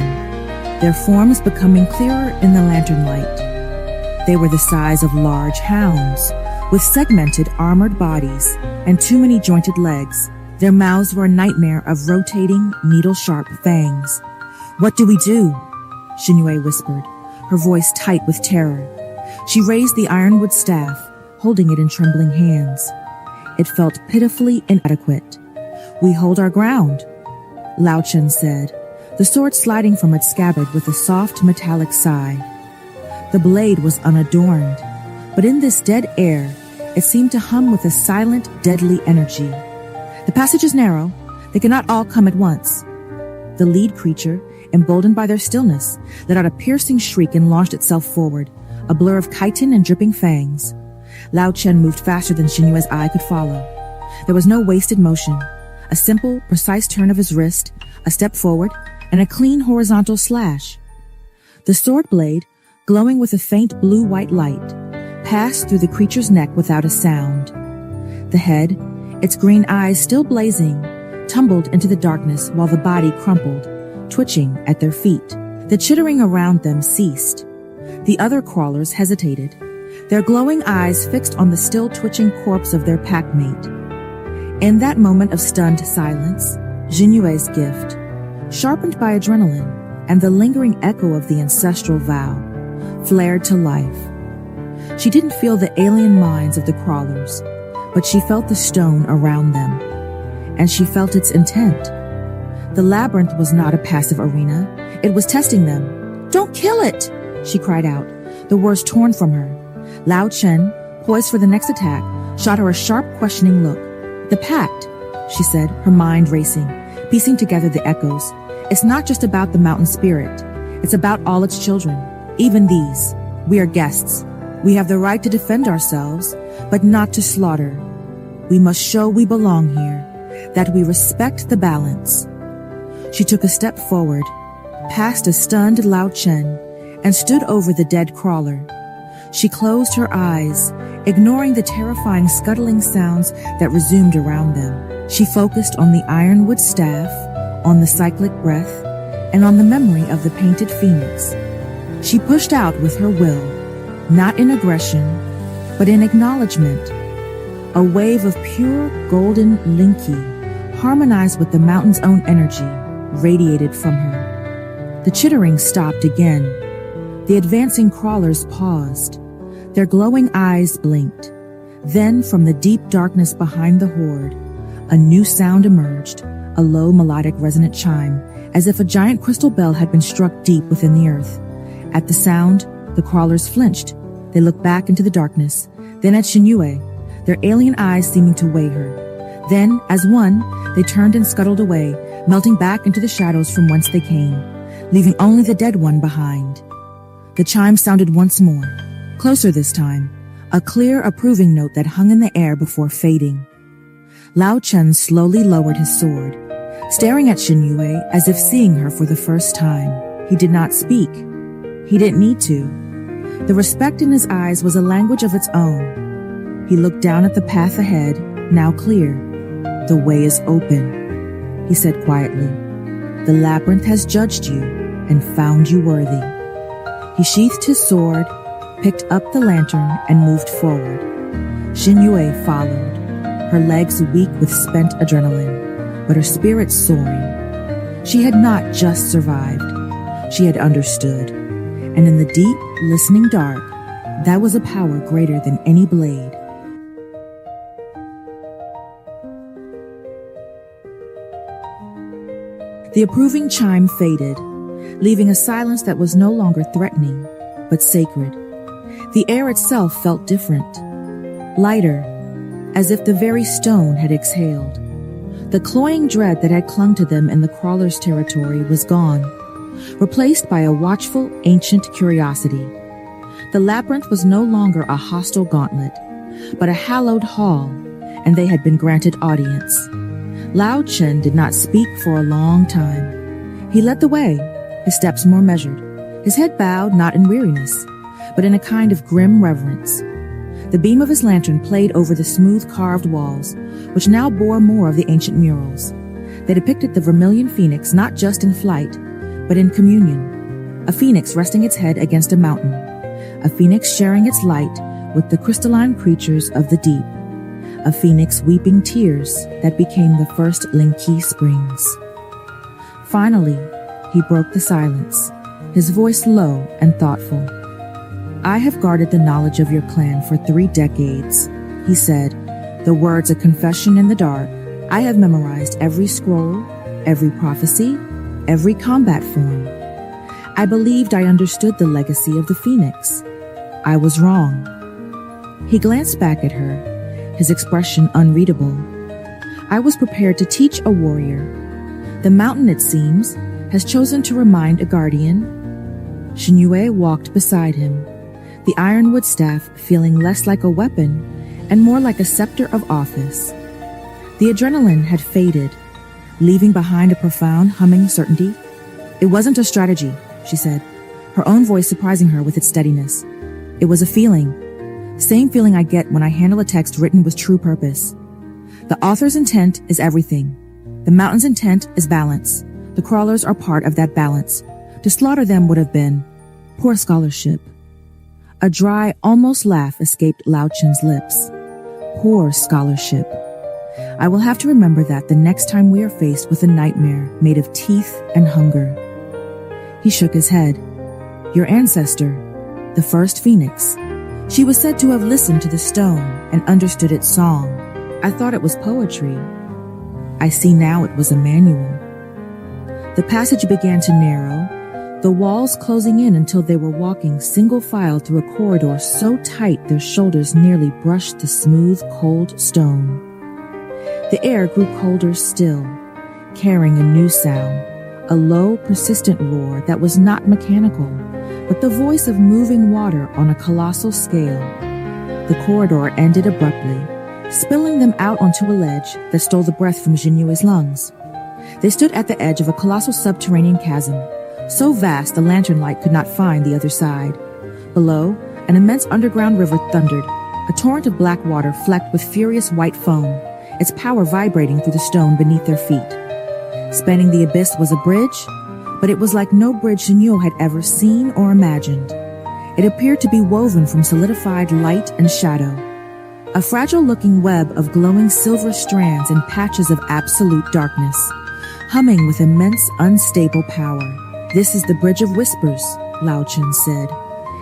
Speaker 1: their forms becoming clearer in the lantern light. They were the size of large hounds, with segmented, armored bodies and too many jointed legs. Their mouths were a nightmare of rotating, needle-sharp fangs. "What do we do?" Xinyue whispered, her voice tight with terror. She raised the ironwood staff, holding it in trembling hands. It felt pitifully inadequate. "We hold our ground," Lao Chen said, the sword sliding from its scabbard with a soft metallic sigh. The blade was unadorned, but in this dead air, it seemed to hum with a silent, deadly energy. "The passage is narrow. They cannot all come at once." The lead creature, emboldened by their stillness, let out a piercing shriek and launched itself forward, a blur of chitin and dripping fangs. Lao Chen moved faster than Xinyue's eye could follow. There was no wasted motion. A simple, precise turn of his wrist, a step forward, and a clean horizontal slash. The sword blade, glowing with a faint blue-white light, passed through the creature's neck without a sound. The head, its green eyes still blazing, tumbled into the darkness while the body crumpled, twitching at their feet. The chittering around them ceased. The other crawlers hesitated, their glowing eyes fixed on the still twitching corpse of their packmate. In that moment of stunned silence, Xinyue's gift, sharpened by adrenaline and the lingering echo of the ancestral vow, flared to life. She didn't feel the alien minds of the crawlers, but she felt the stone around them, and she felt its intent. The labyrinth was not a passive arena. It was testing them. "Don't kill it!" she cried out, the words torn from her. Lao Chen, poised for the next attack, shot her a sharp, questioning look. "The pact," she said, her mind racing, piecing together the echoes. "It's not just about the mountain spirit. It's about all its children, even these. We are guests. We have the right to defend ourselves, but not to slaughter." We must show we belong here, that we respect the balance. She took a step forward, past a stunned Lao Chen, and stood over the dead crawler. She closed her eyes, ignoring the terrifying scuttling sounds that resumed around them. She focused on the ironwood staff, on the cyclic breath, and on the memory of the painted phoenix. She pushed out with her will, not in aggression, but in acknowledgement. A wave of pure golden linki, harmonized with the mountain's own energy, radiated from her. The chittering stopped again. The advancing crawlers paused. Their glowing eyes blinked. Then, from the deep darkness behind the horde, a new sound emerged, a low melodic resonant chime, as if a giant crystal bell had been struck deep within the earth. At the sound, the crawlers flinched. They looked back into the darkness, then at Xinyue, their alien eyes seeming to weigh her. Then, as one, they turned and scuttled away, melting back into the shadows from whence they came, leaving only the dead one behind. The chime sounded once more, closer this time, a clear, approving note that hung in the air before fading. Lao Chen slowly lowered his sword, staring at Xinyue as if seeing her for the first time. He did not speak. He didn't need to. The respect in his eyes was a language of its own. He looked down at the path ahead, now clear. The way is open, he said quietly. The labyrinth has judged you and found you worthy. He sheathed his sword, picked up the lantern, and moved forward. Xinyue followed, her legs weak with spent adrenaline, but her spirit soaring. She had not just survived. She had understood. And in the deep, listening dark, that was a power greater than any blade. The approving chime faded, leaving a silence that was no longer threatening, but sacred. The air itself felt different, lighter, as if the very stone had exhaled. The cloying dread that had clung to them in the crawler's territory was gone, replaced by a watchful, ancient curiosity. The labyrinth was no longer a hostile gauntlet, but a hallowed hall, and they had been granted audience. Lao Chen did not speak for a long time. He led the way, his steps more measured, his head bowed not in weariness, but in a kind of grim reverence. The beam of his lantern played over the smooth carved walls, which now bore more of the ancient murals. They depicted the vermilion phoenix not just in flight, but in communion. A phoenix resting its head against a mountain. A phoenix sharing its light with the crystalline creatures of the deep. A phoenix weeping tears that became the first Linki springs. Finally, he broke the silence, his voice low and thoughtful. I have guarded the knowledge of your clan for 3 decades, he said, the words a confession in the dark. I have memorized every scroll, every prophecy, every combat form. I believed I understood the legacy of the phoenix. I was wrong. He glanced back at her, his expression unreadable. I was prepared to teach a warrior. The mountain, it seems, has chosen to remind a guardian. Xinyue walked beside him, the ironwood staff feeling less like a weapon and more like a scepter of office. The adrenaline had faded, leaving behind a profound humming certainty. It wasn't a strategy, she said, her own voice surprising her with its steadiness. It was a feeling. Same feeling I get when I handle a text written with true purpose. The author's intent is everything. The mountain's intent is balance. The crawlers are part of that balance. To slaughter them would have been poor scholarship. A dry, almost laugh escaped Lao Chen's lips. Poor scholarship. I will have to remember that the next time we are faced with a nightmare made of teeth and hunger. He shook his head. Your ancestor, the first phoenix. She was said to have listened to the stone and understood its song. I thought it was poetry. I see now it was a manual. The passage began to narrow, the walls closing in until they were walking single file through a corridor so tight their shoulders nearly brushed the smooth, cold stone. The air grew colder still, carrying a new sound, a low, persistent roar that was not mechanical, but the voice of moving water on a colossal scale. The corridor ended abruptly, spilling them out onto a ledge that stole the breath from Jinyue's lungs. They stood at the edge of a colossal subterranean chasm, so vast the lantern light could not find the other side. Below, an immense underground river thundered, a torrent of black water flecked with furious white foam, its power vibrating through the stone beneath their feet. Spanning the abyss was a bridge, but it was like no bridge Jinyue had ever seen or imagined. It appeared to be woven from solidified light and shadow, a fragile-looking web of glowing silver strands and patches of absolute darkness, humming with immense, unstable power. "This is the Bridge of Whispers," Lao Chen said,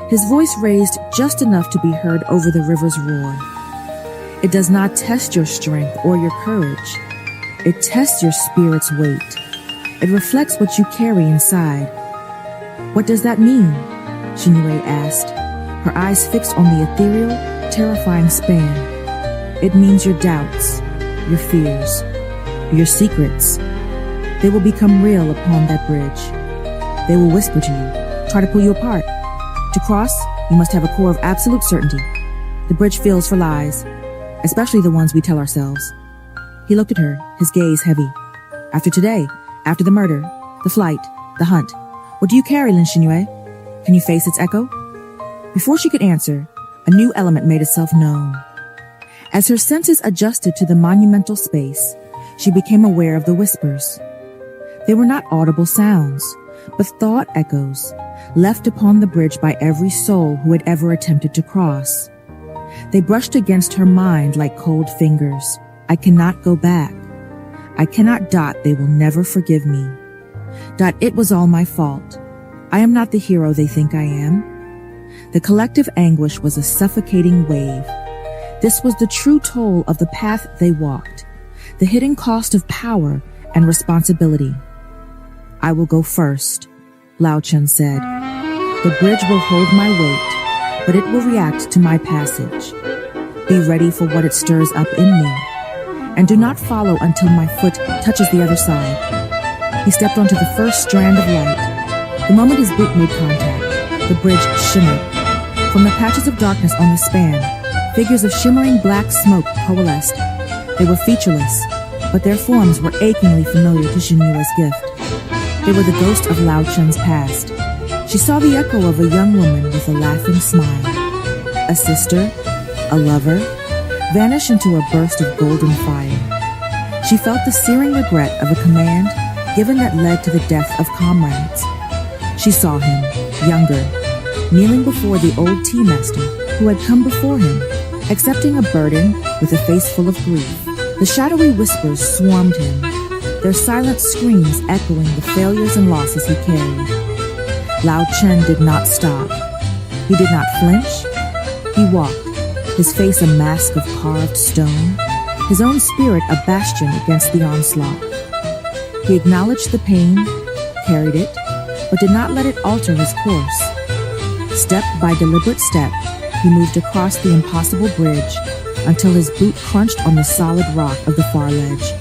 Speaker 1: his voice raised just enough to be heard over the river's roar. "It does not test your strength or your courage. It tests your spirit's weight. It reflects what you carry inside." "What does that mean?" Jinyue asked, her eyes fixed on the ethereal, terrifying span. "It means your doubts, your fears, your secrets. They will become real upon that bridge. They will whisper to you, try to pull you apart. To cross, you must have a core of absolute certainty. The bridge feels for lies, especially the ones we tell ourselves." He looked at her, his gaze heavy. "After today, after the murder, the flight, the hunt, what do you carry, Lin Jinyue? Can you face its echo?" Before she could answer, a new element made itself known. As her senses adjusted to the monumental space, she became aware of the whispers. They were not audible sounds, but thought echoes, left upon the bridge by every soul who had ever attempted to cross. They brushed against her mind like cold fingers. "I cannot go back. I cannot. They will never forgive me. It was all my fault. I am not the hero they think I am." The collective anguish was a suffocating wave. This was the true toll of the path they walked, the hidden cost of power and responsibility. "I will go first," Lao Chen said. "The bridge will hold my weight, but it will react to my passage. Be ready for what it stirs up in me, and do not follow until my foot touches the other side." He stepped onto the first strand of light. The moment his boot made contact, the bridge shimmered. From the patches of darkness on the span, figures of shimmering black smoke coalesced. They were featureless, but their forms were achingly familiar to Jinyue's gift. They were the ghost of Lao Chen's past. She saw the echo of a young woman with a laughing smile. A sister, a lover, vanish into a burst of golden fire. She felt the searing regret of a command given that led to the death of comrades. She saw him, younger, kneeling before the old tea master who had come before him, accepting a burden with a face full of grief. The shadowy whispers swarmed him, their silent screams echoing the failures and losses he carried. Lao Chen did not stop. He did not flinch. He walked, his face a mask of carved stone, his own spirit a bastion against the onslaught. He acknowledged the pain, carried it, but did not let it alter his course. Step by deliberate step, he moved across the impossible bridge until his boot crunched on the solid rock of the far ledge.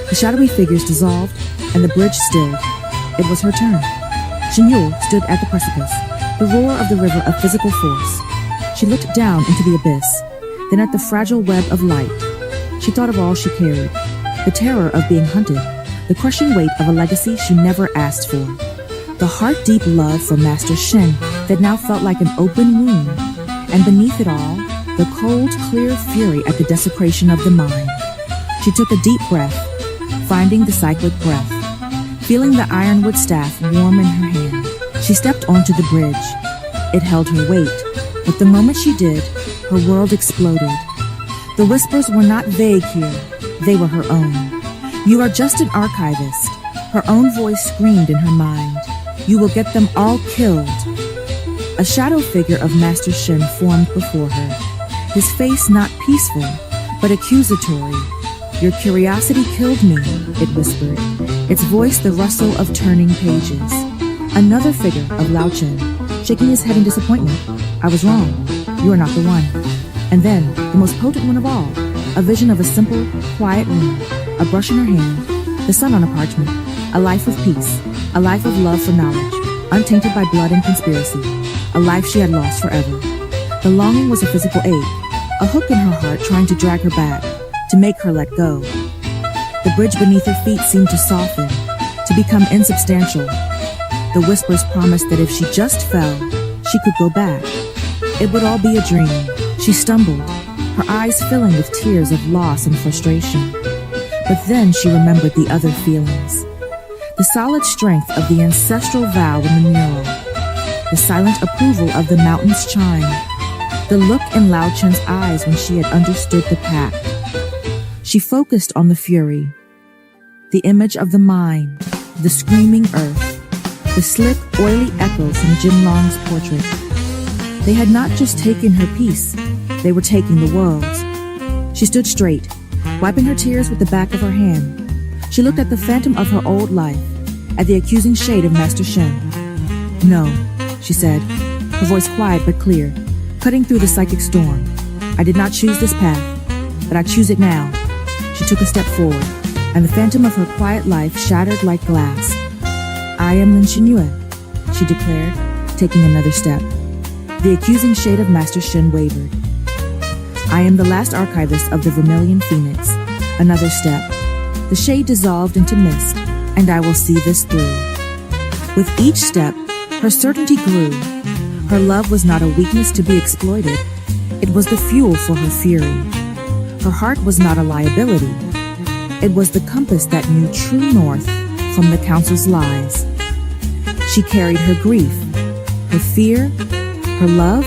Speaker 1: The shadowy figures dissolved, and the bridge stilled. It was her turn. Jinyue stood at the precipice, the roar of the river of physical force. She looked down into the abyss, then at the fragile web of light. She thought of all she carried, the terror of being hunted, the crushing weight of a legacy she never asked for, the heart-deep love for Master Shen that now felt like an open wound, and beneath it all, the cold, clear fury at the desecration of the mind. She took a deep breath, finding the cyclic breath, feeling the ironwood staff warm in her hand. She stepped onto the bridge. It held her weight, but the moment she did, her world exploded. The whispers were not vague here, they were her own. "You are just an archivist," her own voice screamed in her mind. "You will get them all killed." A shadow figure of Master Shen formed before her, his face not peaceful, but accusatory. "Your curiosity killed me," it whispered, its voice the rustle of turning pages. Another figure of Lao Chen, shaking his head in disappointment. "I was wrong. You are not the one." And then, the most potent one of all, a vision of a simple, quiet room, a brush in her hand, the sun on a parchment, a life of peace, a life of love for knowledge, untainted by blood and conspiracy, a life she had lost forever. The longing was a physical ache, a hook in her heart trying to drag her back, to make her let go. The bridge beneath her feet seemed to soften, to become insubstantial. The whispers promised that if she just fell, she could go back. It would all be a dream. She stumbled, her eyes filling with tears of loss and frustration. But then she remembered the other feelings. The solid strength of the ancestral vow in the mural, the silent approval of the mountain's chime, the look in Lao-Chen's eyes when she had understood the pact. She focused on the fury, the image of the mine, the screaming earth, the slick, oily echoes from Jin Long's portrait. They had not just taken her peace, they were taking the world's. She stood straight, wiping her tears with the back of her hand. She looked at the phantom of her old life, at the accusing shade of Master Shen. "No," she said, her voice quiet but clear, cutting through the psychic storm. "I did not choose this path, but I choose it now." She took a step forward, and the phantom of her quiet life shattered like glass. "I am Lin Xinyue," she declared, taking another step. The accusing shade of Master Shen wavered. "I am the last archivist of the Vermilion Phoenix." Another step. The shade dissolved into mist, and "I will see this through." With each step, her certainty grew. Her love was not a weakness to be exploited. It was the fuel for her fury. Her heart was not a liability. It was the compass that knew true north from the council's lies. She carried her grief, her fear, her love.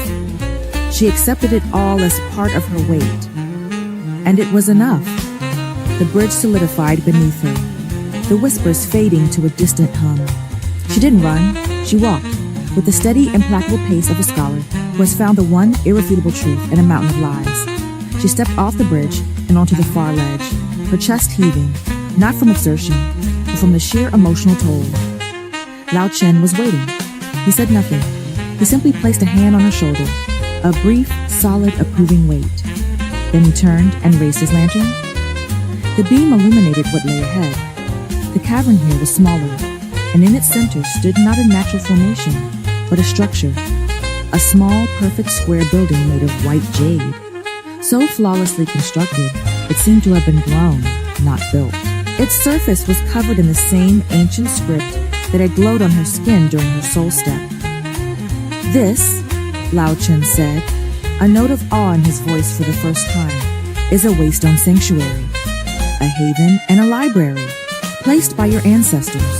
Speaker 1: She accepted it all as part of her weight. And it was enough. The bridge solidified beneath her, the whispers fading to a distant hum. She didn't run, she walked, with the steady, implacable pace of a scholar who has found the one irrefutable truth in a mountain of lies. She stepped off the bridge and onto the far ledge, her chest heaving, not from exertion, but from the sheer emotional toll. Lao-Chen was waiting. He said nothing. He simply placed a hand on her shoulder, a brief, solid, approving wait. Then he turned and raised his lantern. The beam illuminated what lay ahead. The cavern here was smaller, and in its center stood not a natural formation, but a structure. A small, perfect square building made of white jade. So flawlessly constructed, it seemed to have been grown, not built. Its surface was covered in the same ancient script that had glowed on her skin during her soul step. "This," Lao-Chen said, a note of awe in his voice for the first time, "is a Waystone sanctuary, a haven and a library, placed by your ancestors.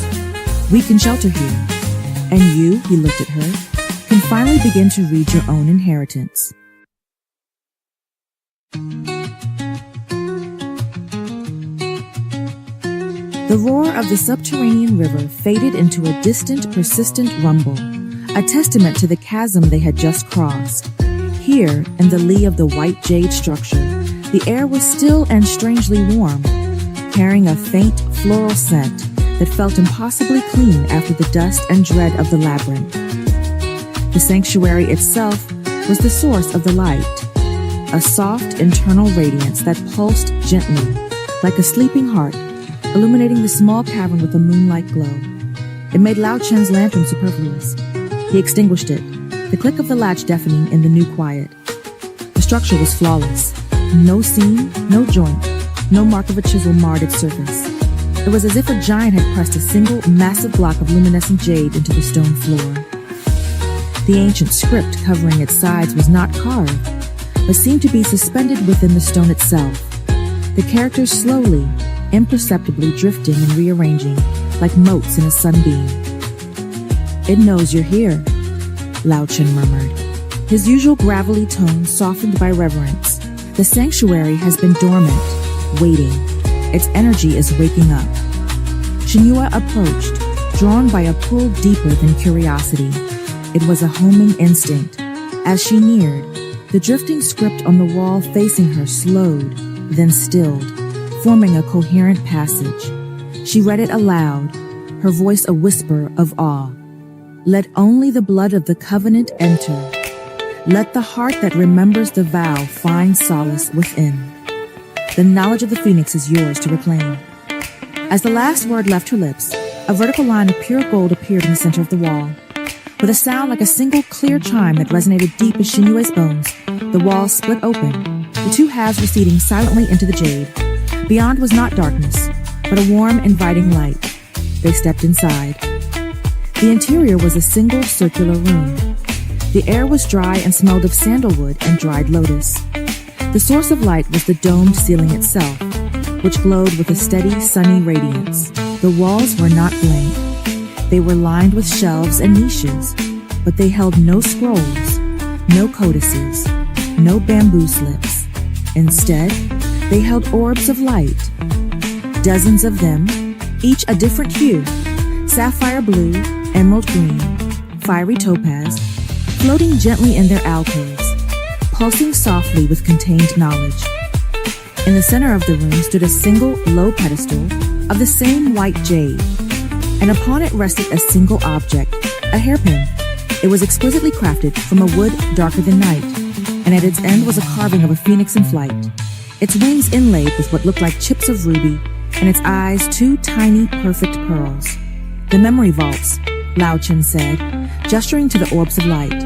Speaker 1: We can shelter here, and you," he looked at her, "can finally begin to read your own inheritance." The roar of the subterranean river faded into a distant, persistent rumble, a testament to the chasm they had just crossed. Here, in the lee of the white jade structure, the air was still and strangely warm, carrying a faint, floral scent that felt impossibly clean after the dust and dread of the labyrinth. The sanctuary itself was the source of the light, a soft internal radiance that pulsed gently, like a sleeping heart, illuminating the small cavern with a moonlight glow. It made Lao-Chen's lantern superfluous. He extinguished it, the click of the latch deafening in the new quiet. The structure was flawless. No seam, no joint, no mark of a chisel marred its surface. It was as if a giant had pressed a single, massive block of luminescent jade into the stone floor. The ancient script covering its sides was not carved, but seemed to be suspended within the stone itself. The characters slowly, imperceptibly drifting and rearranging, like motes in a sunbeam. "It knows you're here," Lao-Chen murmured, his usual gravelly tone softened by reverence. "The sanctuary has been dormant, waiting. Its energy is waking up." Xinyue approached, drawn by a pull deeper than curiosity. It was a homing instinct. As she neared, the drifting script on the wall facing her slowed, then stilled, forming a coherent passage. She read it aloud, her voice a whisper of awe. "Let only the blood of the covenant enter. Let the heart that remembers the vow find solace within. The knowledge of the phoenix is yours to reclaim." As the last word left her lips, a vertical line of pure gold appeared in the center of the wall. With a sound like a single clear chime that resonated deep in Xinyue's bones, the wall split open, The two halves receding silently into the jade. Beyond was not darkness, but a warm, inviting light. They stepped inside. The interior was a single circular room. The air was dry and smelled of sandalwood and dried lotus. The source of light was the domed ceiling itself, which glowed with a steady, sunny radiance. The walls were not blank. They were lined with shelves and niches, but they held no scrolls, no codices, no bamboo slips. Instead, they held orbs of light. Dozens of them, each a different hue: sapphire blue, emerald green, fiery topaz, floating gently in their alcoves, pulsing softly with contained knowledge. In the center of the room stood a single low pedestal of the same white jade, and upon it rested a single object, a hairpin. It was exquisitely crafted from a wood darker than night, and at its end was a carving of a phoenix in flight, its wings inlaid with what looked like chips of ruby, and its eyes two tiny, perfect pearls. The memory vaults, Dymentionz said, gesturing to the orbs of light,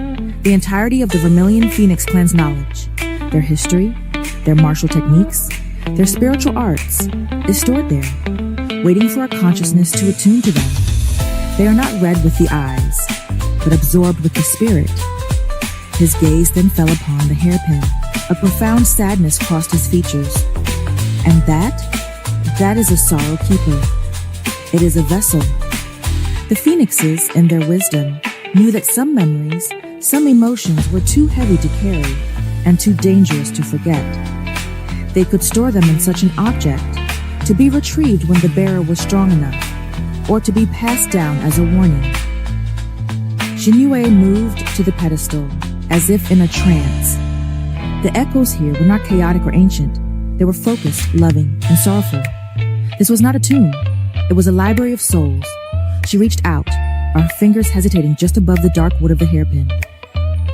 Speaker 1: the entirety of the Vermilion Phoenix clan's knowledge, their history, their martial techniques, their spiritual arts, is stored there, waiting for a consciousness to attune to them. They are not read with the eyes, but absorbed with the spirit. His gaze then fell upon the hairpin. A profound sadness crossed his features. And that is a sorrow keeper. It is a vessel. The phoenixes, in their wisdom, knew that some memories, some emotions were too heavy to carry and too dangerous to forget. They could store them in such an object, to be retrieved when the bearer was strong enough, or to be passed down as a warning. Xinyue moved to the pedestal, as if in a trance. The echoes here were not chaotic or ancient. They were focused, loving, and sorrowful. This was not a tomb. It was a library of souls. She reached out, her fingers hesitating just above the dark wood of the hairpin.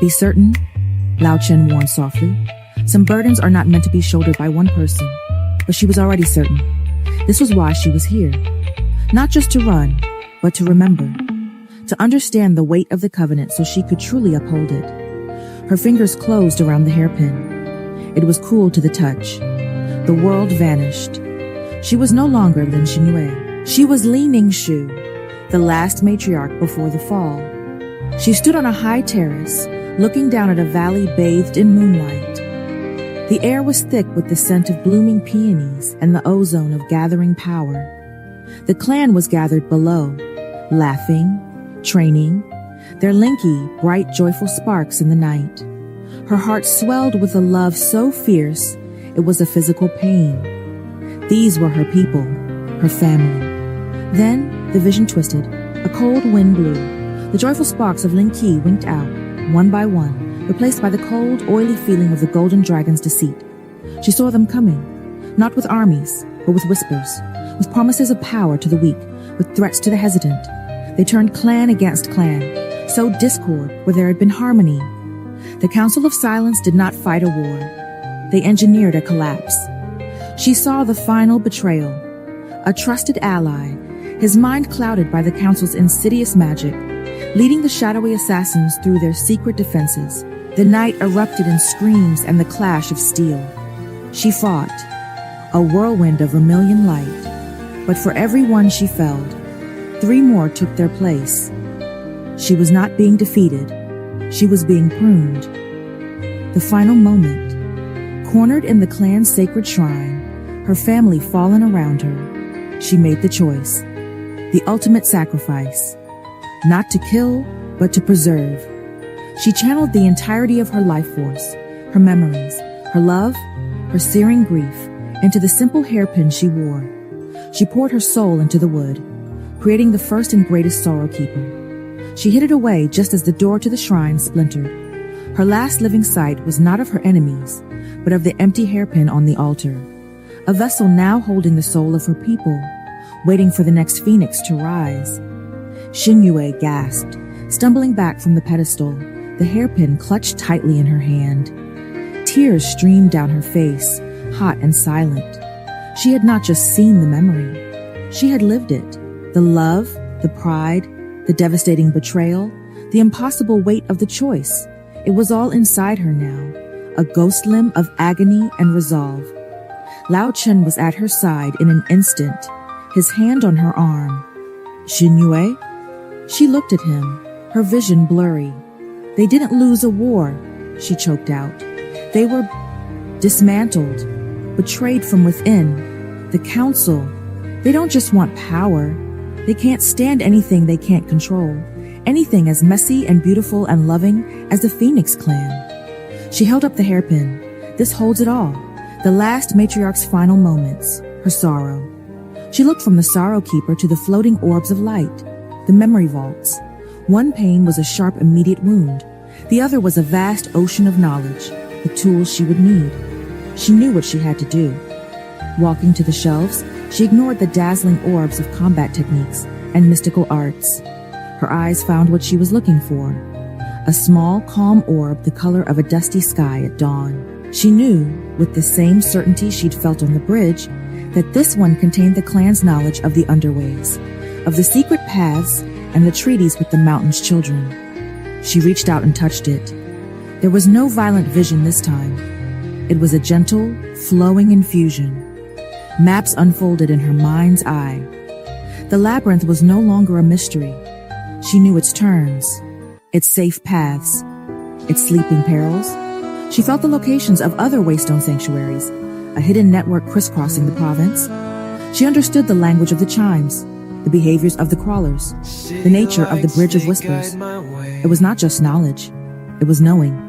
Speaker 1: Be certain, Lao Chen warned softly. Some burdens are not meant to be shouldered by one person. But she was already certain. This was why she was here. Not just to run, but to remember. To understand the weight of the covenant so she could truly uphold it. Her fingers closed around the hairpin. It was cool to the touch. The world vanished. She was no longer Lin Xinyue. She was Li Ningshu, the last matriarch before the fall. She stood on a high terrace, looking down at a valley bathed in moonlight. The air was thick with the scent of blooming peonies and the ozone of gathering power. The clan was gathered below, laughing, training, their linky, bright, joyful sparks in the night. Her heart swelled with a love so fierce, it was a physical pain. These were her people, her family. Then the vision twisted. A cold wind blew. The joyful sparks of Linqi winked out, one by one, replaced by the cold, oily feeling of the golden dragon's deceit. She saw them coming, not with armies, but with whispers, with promises of power to the weak, with threats to the hesitant. They turned clan against clan, sowed discord where there had been harmony. The Council of Silence did not fight a war. They engineered a collapse. She saw the final betrayal. A trusted ally, his mind clouded by the Council's insidious magic, leading the shadowy assassins through their secret defenses. The night erupted in screams and the clash of steel. She fought, a whirlwind of vermilion light, but for every one she felled, 3 more took their place. She was not being defeated. She was being pruned. The final moment. Cornered in the clan's sacred shrine, her family fallen around her, she made the choice. The ultimate sacrifice. Not to kill, but to preserve. She channeled the entirety of her life force, her memories, her love, her searing grief, into the simple hairpin she wore. She poured her soul into the wood, creating the first and greatest sorrow keeper. She hid it away just as the door to the shrine splintered. Her last living sight was not of her enemies, but of the empty hairpin on the altar. A vessel now holding the soul of her people, waiting for the next phoenix to rise. Xinyue gasped, stumbling back from the pedestal, the hairpin clutched tightly in her hand. Tears streamed down her face, hot and silent. She had not just seen the memory. She had lived it. The love, the pride, the devastating betrayal, the impossible weight of the choice. It was all inside her now, a ghost limb of agony and resolve. Lao Chen was at her side in an instant, his hand on her arm. Xinyue? She looked at him, her vision blurry. They didn't lose a war, she choked out. They were dismantled, betrayed from within. The council, they don't just want power. They can't stand anything they can't control, anything as messy and beautiful and loving as the Phoenix clan. She held up the hairpin. This holds it all. The last matriarch's final moments, her sorrow. She looked from the sorrow keeper to the floating orbs of light, the memory vaults. One pain was a sharp, immediate wound. The other was a vast ocean of knowledge, the tools she would need. She knew what she had to do. Walking to the shelves, she ignored the dazzling orbs of combat techniques and mystical arts. Her eyes found what she was looking for. A small, calm orb the color of a dusty sky at dawn. She knew, with the same certainty she'd felt on the bridge, that this one contained the clan's knowledge of the underways, of the secret paths and the treaties with the mountain's children. She reached out and touched it. There was no violent vision this time. It was a gentle, flowing infusion. Maps unfolded in her mind's eye. The labyrinth was no longer a mystery. She knew its turns, its safe paths, its sleeping perils. She felt the locations of other Waystone sanctuaries, a hidden network crisscrossing the province. She understood the language of the chimes, the behaviors of the crawlers, the nature of the Bridge of Whispers. It was not just knowledge, it was knowing.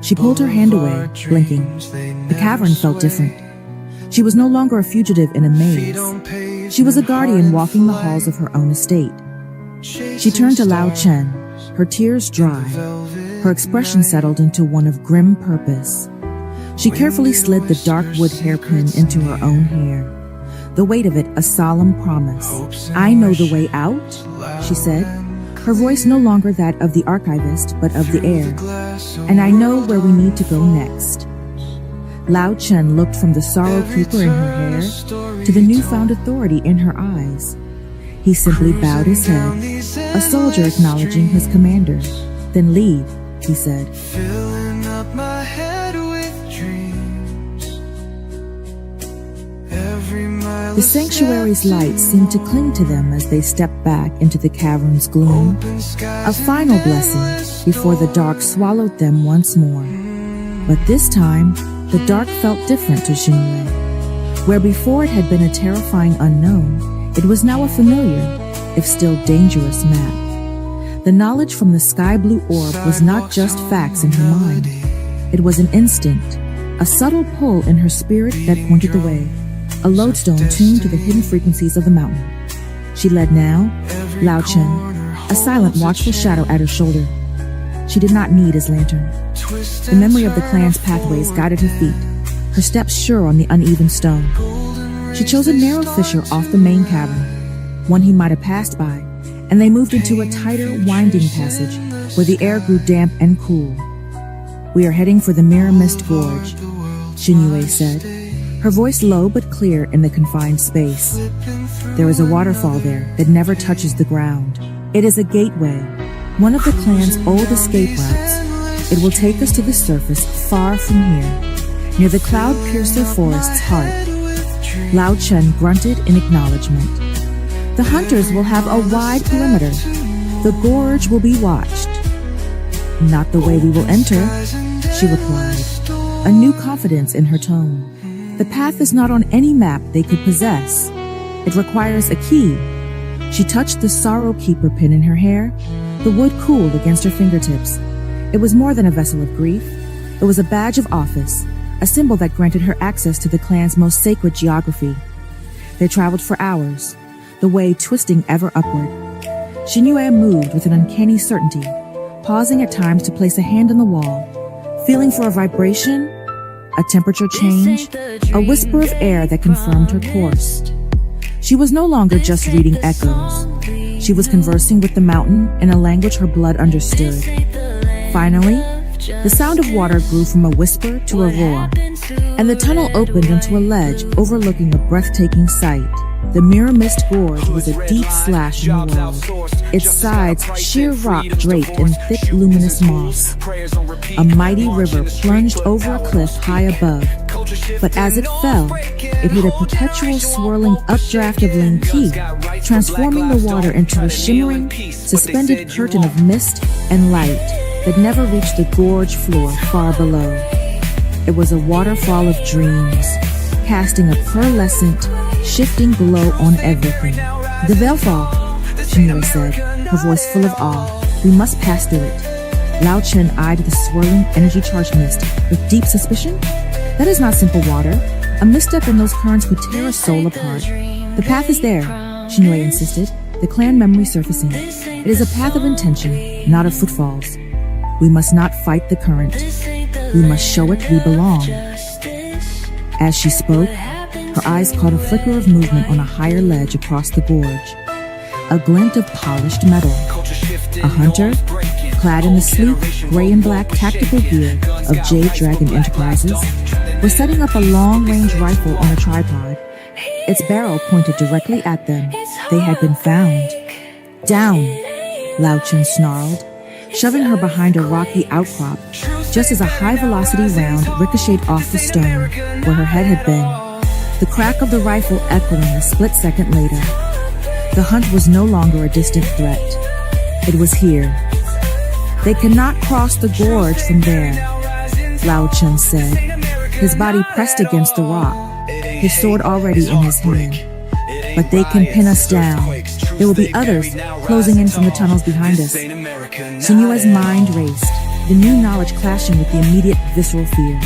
Speaker 1: She pulled her hand away, blinking. The cavern felt different. She was no longer a fugitive in a maze. She was a guardian walking the halls of her own estate. She turned to Lao Chen, her tears dry. Her expression settled into one of grim purpose. She carefully slid the dark wood hairpin into her own hair, the weight of it a solemn promise. "I know the way out," she said, her voice no longer that of the archivist but of the air. "And I know where we need to go next." Lao Chen looked from the sorrow keeper in her hair to the newfound authority in her eyes. He simply bowed his head, a soldier acknowledging his commander. "Then leave," he said.
Speaker 2: Filling up my head with dreams. Every mile
Speaker 1: The sanctuary's light seemed to cling to them as they stepped back into the cavern's gloom, a final blessing before the dark swallowed them once more. But this time, the dark felt different to Xinyue. Where before it had been a terrifying unknown, it was now a familiar, if still dangerous map. The knowledge from the sky-blue orb was not just facts in her mind. It was an instinct, a subtle pull in her spirit that pointed the way, a lodestone tuned to the hidden frequencies of the mountain. She led now, Lao Chen, a silent, watchful shadow at her shoulder. She did not need his lantern. The memory of the clan's pathways guided her feet, her steps sure on the uneven stone. She chose a narrow fissure off the main cavern, one he might have passed by, and they moved into a tighter, winding passage where the air grew damp and cool. "We are heading for the Mirror Mist Gorge," Xinyue said, her voice low but clear in the confined space. "There is a waterfall there that never touches the ground. It is a gateway, one of the clan's old escape routes. It will take us to the surface far from here, near the Cloud-Piercer Forest's heart." Lao Chen grunted in acknowledgement. "The hunters will have a wide perimeter. The gorge will be watched." "Not the way we will enter," she replied, a new confidence in her tone. "The path is not on any map they could possess. It requires a key." She touched the sorrow keeper pin in her hair. The wood cooled against her fingertips. It was more than a vessel of grief. It was a badge of office, a symbol that granted her access to the clan's most sacred geography. They traveled for hours, the way twisting ever upward. Xinyue moved with an uncanny certainty, pausing at times to place a hand on the wall, feeling for a vibration, a temperature change, a whisper of air that confirmed her course. She was no longer just reading echoes. She was conversing with the mountain in a language her blood understood. Finally, the sound of water grew from a whisper to a roar, and the tunnel opened into a ledge overlooking a breathtaking sight. The Mirror Mist Gorge was a deep slash in the world, its sides sheer rock draped in thick luminous moss. A mighty river plunged over a cliff high above, but as it fell, it hit a perpetual swirling updraft of Linqi, transforming the water into a shimmering, suspended curtain of mist and light that never reached the gorge floor far below. It was a waterfall of dreams, casting a pearlescent, shifting glow on everything. "The Veilfall," Shinue said, her voice full of awe. "We must pass through it." Lao Chen eyed the swirling, energy-charged mist with deep suspicion. "That is not simple water. A misstep in those currents would tear a soul apart." "The path is there," Shinue insisted, the clan memory surfacing. "It is a path of intention, not of footfalls. We must not fight the current. We must show it we belong." As she spoke, her eyes caught a flicker of movement on a higher ledge across the gorge. A glint of polished metal. A hunter, clad in the sleek, gray and black tactical gear of Jade Dragon Enterprises, was setting up a long-range rifle on a tripod. Its barrel pointed directly at them. They had been found. "Down," Lao Chen snarled, shoving her behind a rocky outcrop, just as a high-velocity round ricocheted off the stone where her head had been, the crack of the rifle echoing a split second later. The hunt was no longer a distant threat. It was here. "They cannot cross the gorge from there," Lao Chen said, his body pressed against the rock, his sword already in his hand. "But they can pin us down. There will be others closing in from the tunnels behind us." Shinue's mind raced, the new knowledge clashing with the immediate visceral fear.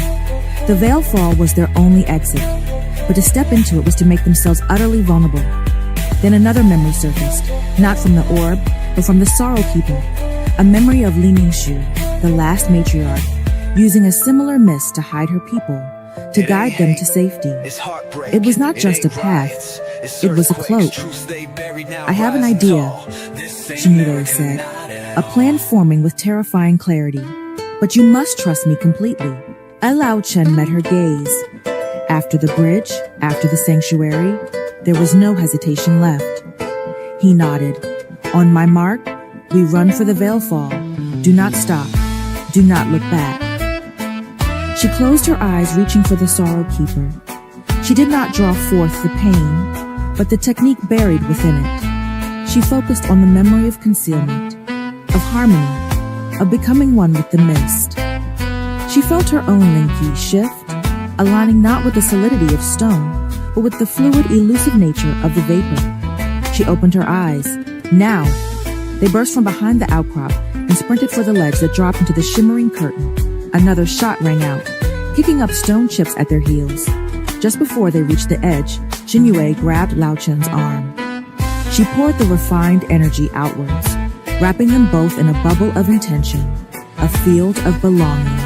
Speaker 1: The Veilfall was their only exit, but to step into it was to make themselves utterly vulnerable. Then another memory surfaced, not from the orb, but from the Sorrow Keeper, a memory of Li Mingxu, the last matriarch, using a similar mist to hide her people, to guide them to safety. It was not just a path, it was a cloak. "I have an idea," Shinue said, a plan forming with terrifying clarity. "But you must trust me completely." Lao Chen met her gaze. After the bridge, after the sanctuary, there was no hesitation left. He nodded. "On my mark, we run for the Veilfall. Do not stop. Do not look back." She closed her eyes, reaching for the Sorrow Keeper. She did not draw forth the pain, but the technique buried within it. She focused on the memory of concealment, of harmony, of becoming one with the mist. She felt her own Linqi shift, aligning not with the solidity of stone, but with the fluid, elusive nature of the vapor. She opened her eyes. Now! They burst from behind the outcrop and sprinted for the ledge that dropped into the shimmering curtain. Another shot rang out, kicking up stone chips at their heels. Just before they reached the edge, Shinue grabbed Lao Chen's arm. She poured the refined energy outwards, wrapping them both in a bubble of intention, a field of belonging.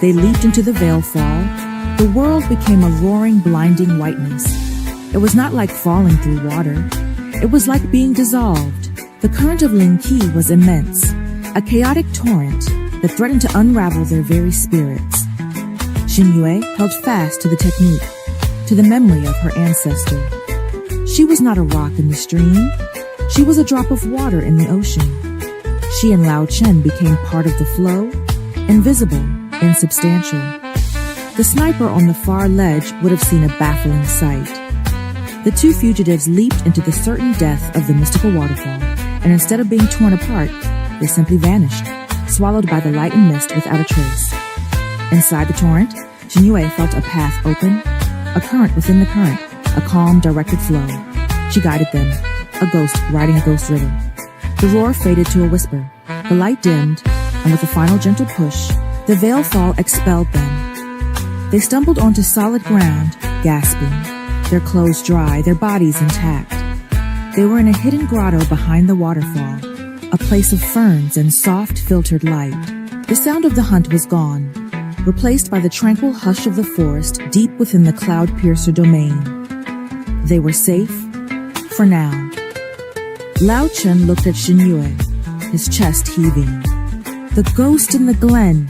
Speaker 1: They leaped into the Veilfall. The world became a roaring, blinding whiteness. It was not like falling through water. It was like being dissolved. The current of Linqi was immense, a chaotic torrent that threatened to unravel their very spirits. Shinue held fast to the technique, to the memory of her ancestor. She was not a rock in the stream. She was a drop of water in the ocean. She and Lao Chen became part of the flow, invisible, insubstantial. The sniper on the far ledge would have seen a baffling sight. The two fugitives leaped into the certain death of the mystical waterfall, and instead of being torn apart, they simply vanished, swallowed by the light and mist without a trace. Inside the torrent, Shinue felt a path open, a current within the current, a calm, directed flow. She guided them, a ghost riding a ghost river. The roar faded to a whisper. The light dimmed, and with a final gentle push, the Veilfall expelled them. They stumbled onto solid ground, gasping, their clothes dry, their bodies intact. They were in a hidden grotto behind the waterfall, a place of ferns and soft, filtered light. The sound of the hunt was gone, replaced by the tranquil hush of the forest deep within the cloud-piercer domain. They were safe, for now. Lao Chen looked at Shinue, his chest heaving. "The ghost in the glen,"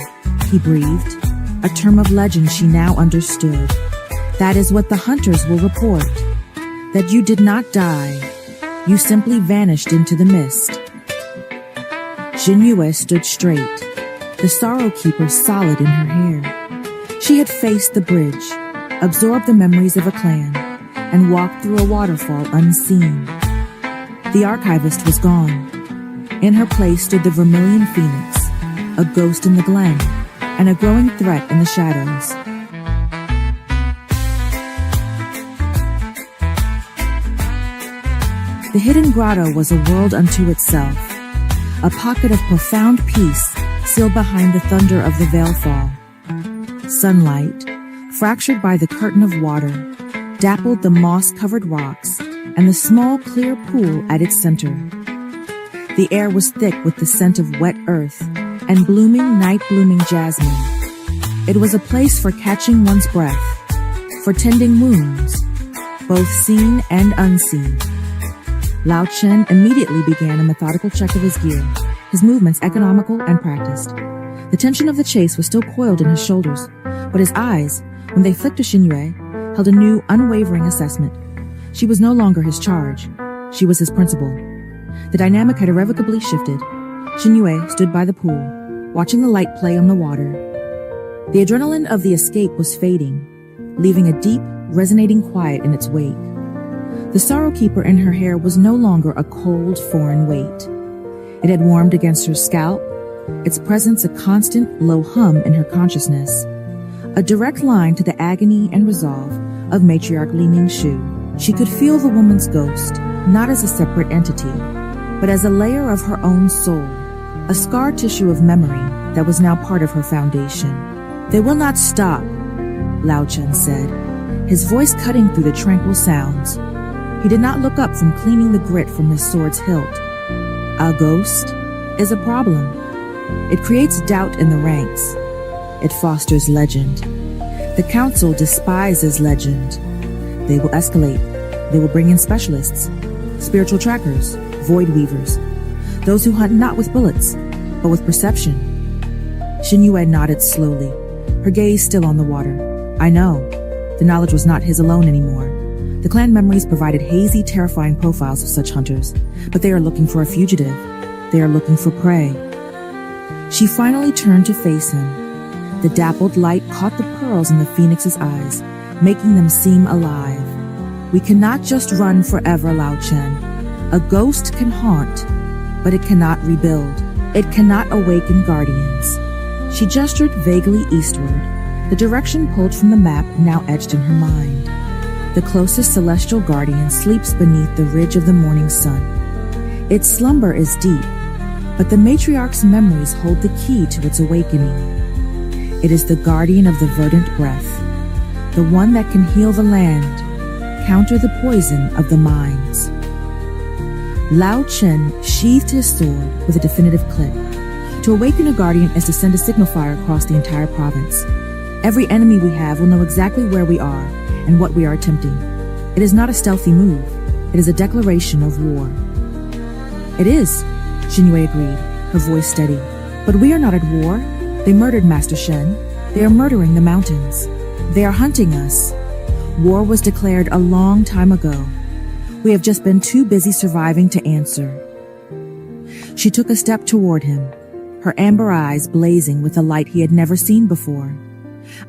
Speaker 1: he breathed, a term of legend she now understood. "That is what the hunters will report. that you did not die. You simply vanished into the mist. Jinyue stood straight, the sorrow keeper solid in her hair. She had faced the bridge, absorbed the memories of a clan, and walked through a waterfall unseen. The archivist was gone. In her place stood the vermilion phoenix, a ghost in the glen, and a growing threat in the shadows. The hidden grotto was a world unto itself, a pocket of profound peace sealed behind the thunder of the veilfall. Sunlight, fractured by the curtain of water, dappled the moss-covered rocks and the small clear pool at its center. The air was thick with the scent of wet earth and blooming night-blooming jasmine. It was a place for catching one's breath, for tending wounds, both seen and unseen. Lao Chen immediately began a methodical check of his gear, his movements economical and practiced. The tension of the chase was still coiled in his shoulders, but his eyes, when they flicked to Jinyue, held a new, unwavering assessment. She was no longer his charge. She was his principal. The dynamic had irrevocably shifted. Jinyue stood by the pool, watching the light play on the water. The adrenaline of the escape was fading, leaving a deep, resonating quiet in its wake. The sorrow keeper in her hair was no longer a cold, foreign weight. It had warmed against her scalp, its presence a constant, low hum in her consciousness, a direct line to the agony and resolve of matriarch Li Ningshu. She could feel the woman's ghost, not as a separate entity, but as a layer of her own soul, a scar tissue of memory that was now part of her foundation. "They will not stop," Lao Chen said, his voice cutting through the tranquil sounds. He did not look up from cleaning the grit from his sword's hilt. A ghost is a problem. It creates doubt in the ranks. It fosters legend. The council despises legend. They will escalate. They will bring in specialists, spiritual trackers, void weavers, those who hunt not with bullets, but with perception. Jinyue nodded slowly, her gaze still on the water. I know. The knowledge was not his alone anymore. The clan memories provided hazy, terrifying profiles of such hunters, but they are looking for a fugitive. They are looking for prey. She finally turned to face him. The dappled light caught the pearls in the phoenix's eyes, making them seem alive. We cannot just run forever, Lao Chen. A ghost can haunt, but it cannot rebuild. It cannot awaken guardians. She gestured vaguely eastward, the direction pulled from the map now etched in her mind. The closest celestial guardian sleeps beneath the ridge of the morning sun. Its slumber is deep, but the matriarch's memories hold the key to its awakening. It is the guardian of the verdant breath, the one that can heal the land, counter the poison of the mines. Lao Chen sheathed his sword with a definitive click. To awaken a guardian is to send a signal fire across the entire province. Every enemy we have will know exactly where we are and what we are attempting. It is not a stealthy move. It is a declaration of war. It is, Jinyue agreed, her voice steady. But we are not at war. They murdered Master Shen. They are murdering the mountains. They are hunting us. War was declared a long time ago. We have just been too busy surviving to answer. She took a step toward him, her amber eyes blazing with a light he had never seen before.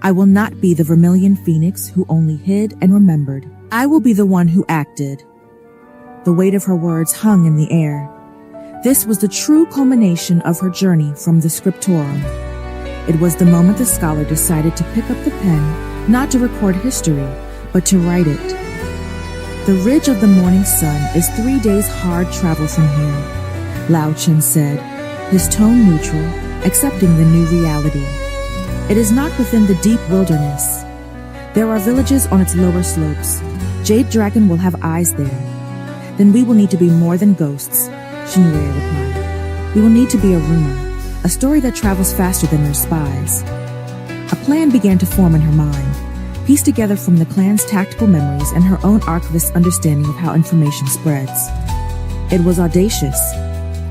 Speaker 1: I will not be the vermilion phoenix who only hid and remembered. I will be the one who acted. The weight of her words hung in the air. This was the true culmination of her journey from the scriptorum. It was the moment the scholar decided to pick up the pen, not to record history, but to write it. The ridge of the morning sun is 3 days hard travel from here, Lao Chen said, his tone neutral, accepting the new reality. It is not within the deep wilderness. There are villages on its lower slopes. Jade Dragon will have eyes there. Then we will need to be more than ghosts, Jinyue replied. We will need to be a rumor, a story that travels faster than their spies. A plan began to form in her mind, pieced together from the clan's tactical memories and her own archivist's understanding of how information spreads. It was audacious.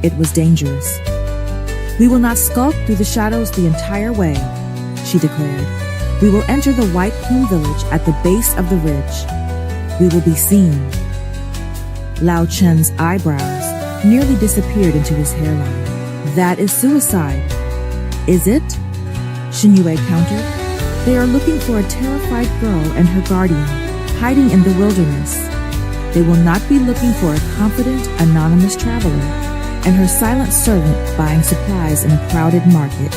Speaker 1: It was dangerous. We will not skulk through the shadows the entire way, she declared. We will enter the White Plume village at the base of the ridge. We will be seen. Lao Chen's eyebrows nearly disappeared into his hairline. That is suicide. Is it? Xinyue countered. They are looking for a terrified girl and her guardian, hiding in the wilderness. They will not be looking for a confident, anonymous traveler and her silent servant buying supplies in a crowded market.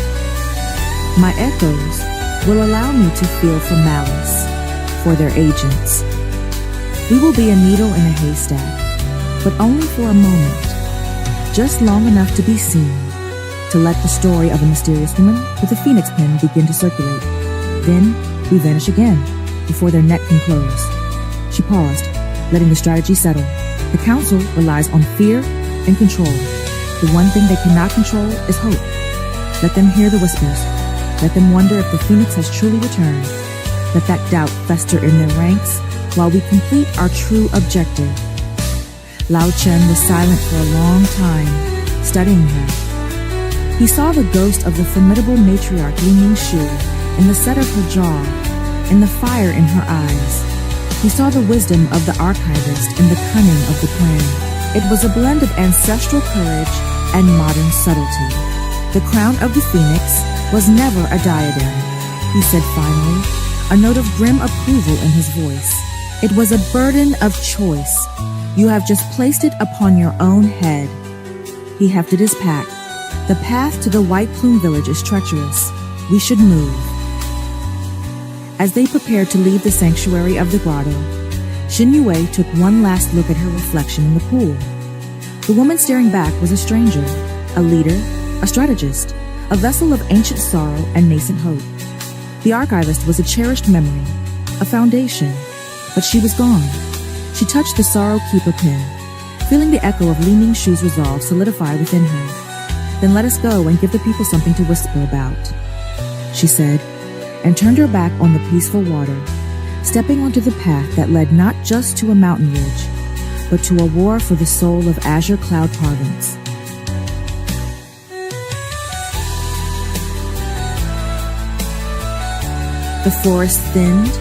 Speaker 1: My echoes will allow me to feel for malice, for their agents. We will be a needle in a haystack, but only for a moment, just long enough to be seen, to let the story of a mysterious woman with a phoenix pin begin to circulate. Then we vanish again, before their net can close. She paused, letting the strategy settle. The council relies on fear and control. The one thing they cannot control is hope. Let them hear the whispers. Let them wonder if the phoenix has truly returned. Let that doubt fester in their ranks while we complete our true objective. Lao Chen was silent for a long time, studying her. He saw the ghost of the formidable matriarch Li Mingxu in the set of her jaw, in the fire in her eyes. He saw the wisdom of the archivist in the cunning of the plan. It was a blend of ancestral courage and modern subtlety. The crown of the phoenix was never a diadem, he said finally, a note of grim approval in his voice. It was a burden of choice. You have just placed it upon your own head. He hefted his pack. The path to the White Plume village is treacherous. We should move. As they prepared to leave the sanctuary of the grotto, Xinyue took one last look at her reflection in the pool. The woman staring back was a stranger, a leader, a strategist, a vessel of ancient sorrow and nascent hope. The archivist was a cherished memory, a foundation, but she was gone. She touched the sorrow keeper pin, feeling the echo of Li Mingxu's resolve solidify within her. Then let us go and give the people something to whisper about, she said, and turned her back on the peaceful water, stepping onto the path that led not just to a mountain ridge, but to a war for the soul of Azure Cloud Province. The forest thinned,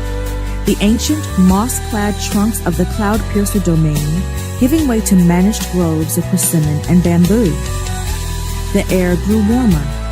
Speaker 1: the ancient moss-clad trunks of the Cloud-Piercer domain giving way to managed groves of persimmon and bamboo. The air grew warmer,